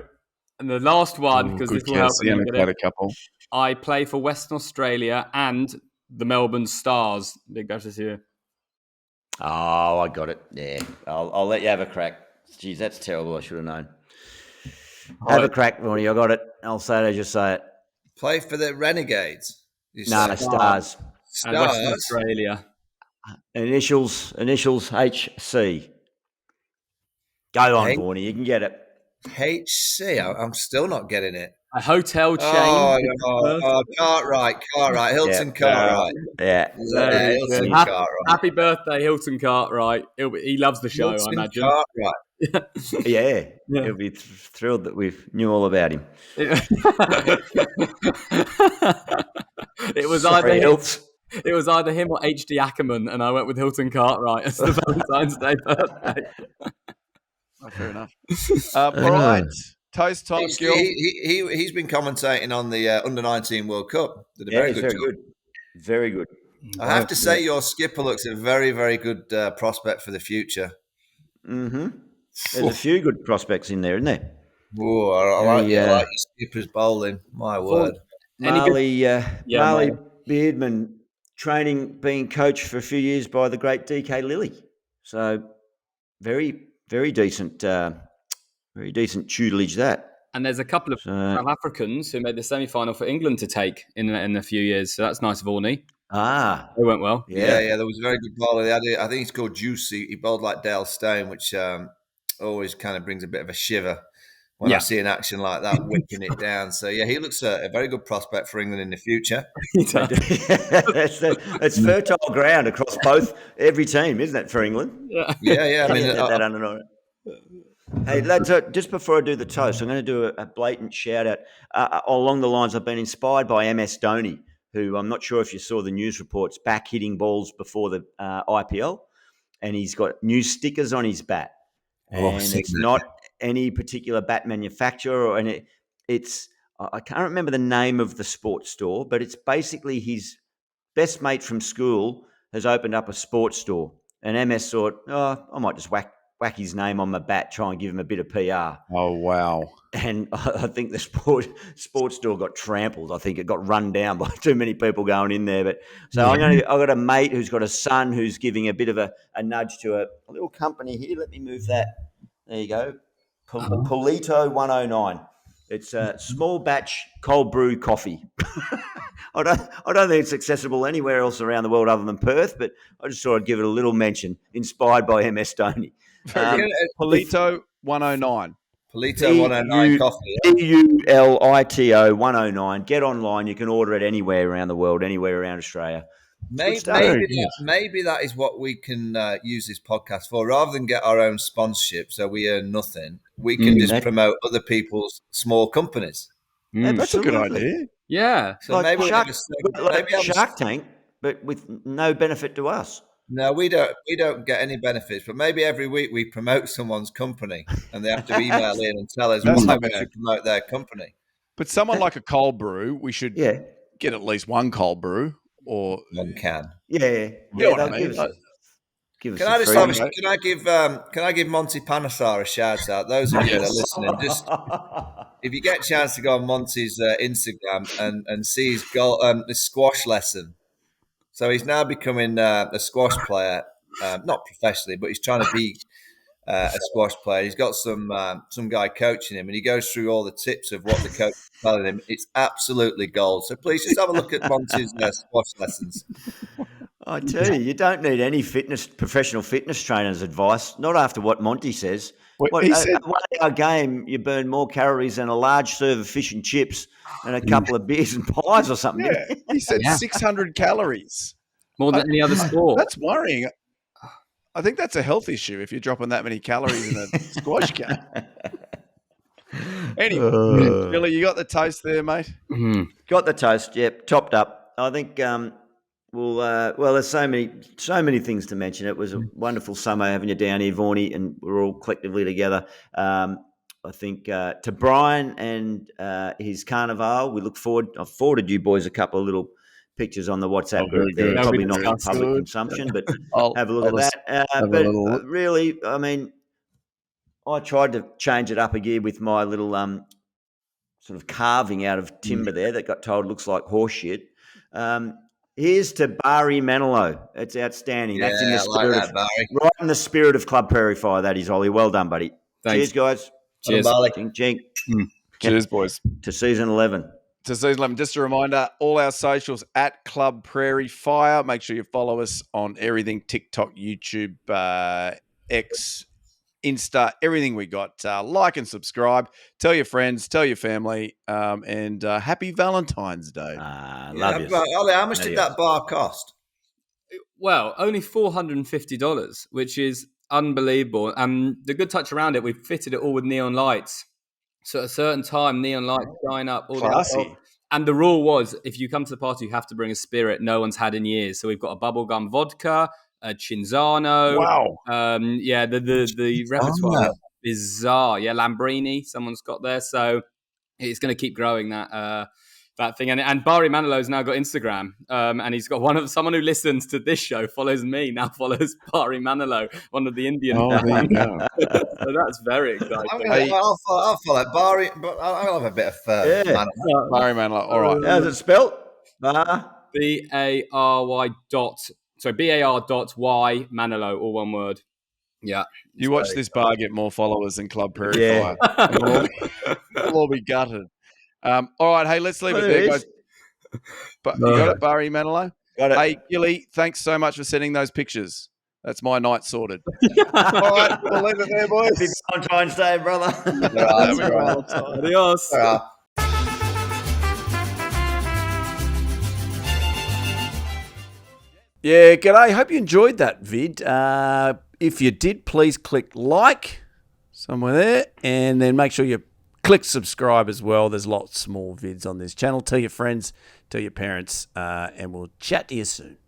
And the last one, because this will help me get a couple. I play for Western Australia and the Melbourne Stars. Big guesses here. Oh, I got it. Yeah, I'll let you have a crack. Jeez, that's terrible. I should have known. Have a crack, Ronnie. I got it. I'll say it as you say it. Play for the Renegades. Stars. And Western Australia. Initials HC. Go on, Vorney. You can get it. HC. I'm still not getting it. A hotel chain. Cartwright, Hilton Cartwright. Yeah. Very Hilton good. Cartwright. Happy birthday, Hilton Cartwright. He loves the show, Hilton I imagine. Cartwright. Yeah. Yeah. He'll be thrilled that we knew all about him. It was Sorry, either Hilts. it was either him or H.D. Ackerman, and I went with Hilton Cartwright as the Valentine's Day birthday. Oh, fair enough. All right. Toast time, Gil. He's been commentating on the Under-19 World Cup. Did a very good job. Very good. I have to say, your skipper looks a very, very good prospect for the future. Mm-hmm. There's a few good prospects in there, isn't there? Oh, I like your skipper's bowling. My word. Marley Marley. Beardman being coached for a few years by the great DK Lilly. So very, very decent tutelage that. And there's a couple of South Africans who made the semi-final for England to take in a few years. So that's nice, Vorney. It went well. Yeah. There was a very good bowler. I think he's called Juicy. He bowled like Dale Stone, which always kind of brings a bit of a shiver when I see an action like that, whipping it down. So, yeah, he looks a very good prospect for England in the future. It's fertile ground across every team, isn't it, for England? Yeah. I mean, hey, lads, just before I do the toast, I'm going to do a blatant shout-out. Along the lines, I've been inspired by MS Dhoni, who I'm not sure if you saw the news reports, back hitting balls before the IPL, and he's got new stickers on his bat. And it's not any particular bat manufacturer, and it's I can't remember the name of the sports store, but it's basically his best mate from school has opened up a sports store, and MS thought, I might just whack his name on my bat, try and give him a bit of PR. Oh, wow. And I think the sports store got trampled. I think it got run down by too many people going in there. But so I've got a mate who's got a son who's giving a bit of a nudge to a little company here. Let me move that. There you go. Polito 109. It's a small batch cold brew coffee. I don't think it's accessible anywhere else around the world other than Perth, but I just thought I'd give it a little mention, inspired by MS Dhoni. Polito 109. Polito 109 coffee. Pulito 109. Get online. You can order it anywhere around the world, anywhere around Australia. Maybe that is what we can use this podcast for. Rather than get our own sponsorship, so we earn nothing, we can just promote other people's small companies. That's a good idea. Yeah. So like maybe Shark Tank, but with no benefit to us. No, we don't get any benefits, but maybe every week we promote someone's company and they have to email in and tell us why we should promote their company. But someone like a cold brew, we should get at least one cold brew or one can. Yeah. Give us Can I give Monty Panesar a shout out? Those of you that are listening, just if you get a chance to go on Monty's Instagram and see his the squash lesson. So he's now becoming a squash player, not professionally, but he's trying to be a squash player. He's got some guy coaching him, and he goes through all the tips of what the coach is telling him. It's absolutely gold. So please just have a look at Monty's squash lessons. I tell you don't need any professional fitness trainer's advice. Not after what Monty says. He said, a 1 hour game, you burn more calories than a large serve of fish and chips and a couple of beers and pies or something. Yeah, he said 600 calories. More than any other sport. That's worrying. I think that's a health issue if you're dropping that many calories in a squash game. Anyway, Billy, you got the toast there, mate? Mm-hmm. Got the toast, yep, topped up. I think there's so many things to mention. It was a wonderful summer having you down here, Vorney, and we're all collectively together. I think to Brian and his carnival, we look forward. I've forwarded you boys a couple of little pictures on the WhatsApp group. They're probably not for public consumption, but have a look at that. Really, I mean, I tried to change it up a gear with my little sort of carving out of timber there that got told looks like horse shit. Here's to Barry Manilow. It's outstanding. Yeah, that's in the spirit right in the spirit of Club Prairie Fire. That is, Ollie. Well done, buddy. Thanks. Cheers, guys. Cheers. Jink. Cheers, boys. To season 11. To season 11. Just a reminder, all our socials at Club Prairie Fire. Make sure you follow us on everything, TikTok, YouTube, X, Insta, everything we got. Like and subscribe. Tell your friends, tell your family, and happy Valentine's Day. Love you. Ollie, how much did that bar cost? Well, only $450, which is unbelievable. And the good touch around it, we've fitted it all with neon lights. So at a certain time, neon lights shine up. All Classy. And the rule was, if you come to the party, you have to bring a spirit no one's had in years. So we've got a bubblegum vodka, a Cinzano. Wow. The repertoire is bizarre. Yeah, Lambrini, someone's got there. So it's going to keep growing that thing. And Barry Manilow's now got Instagram, and he's got someone who listens to this show follows me now follows Barry Manilow, one of the Indian. There you go. So that's very exciting. I'll follow Barry, but I'll have a bit of Manilow. Barry Manilow. All right. How's it spelled? BAR.Y Manilow, all one word. Yeah. You watch this bar get more followers than Club Prairie Fire. We'll all be gutted. All right, hey, let's leave it there, guys. But you got it, Barry Manilow? Got it. Hey, Gilly, thanks so much for sending those pictures. That's my night sorted. All right, we'll leave it there, boys. Happy Valentine's Day, brother. Adios. Yeah, g'day. Hope you enjoyed that vid. If you did, please click like somewhere there, and then make sure you click subscribe as well. There's lots more vids on this channel. Tell your friends, tell your parents, and we'll chat to you soon.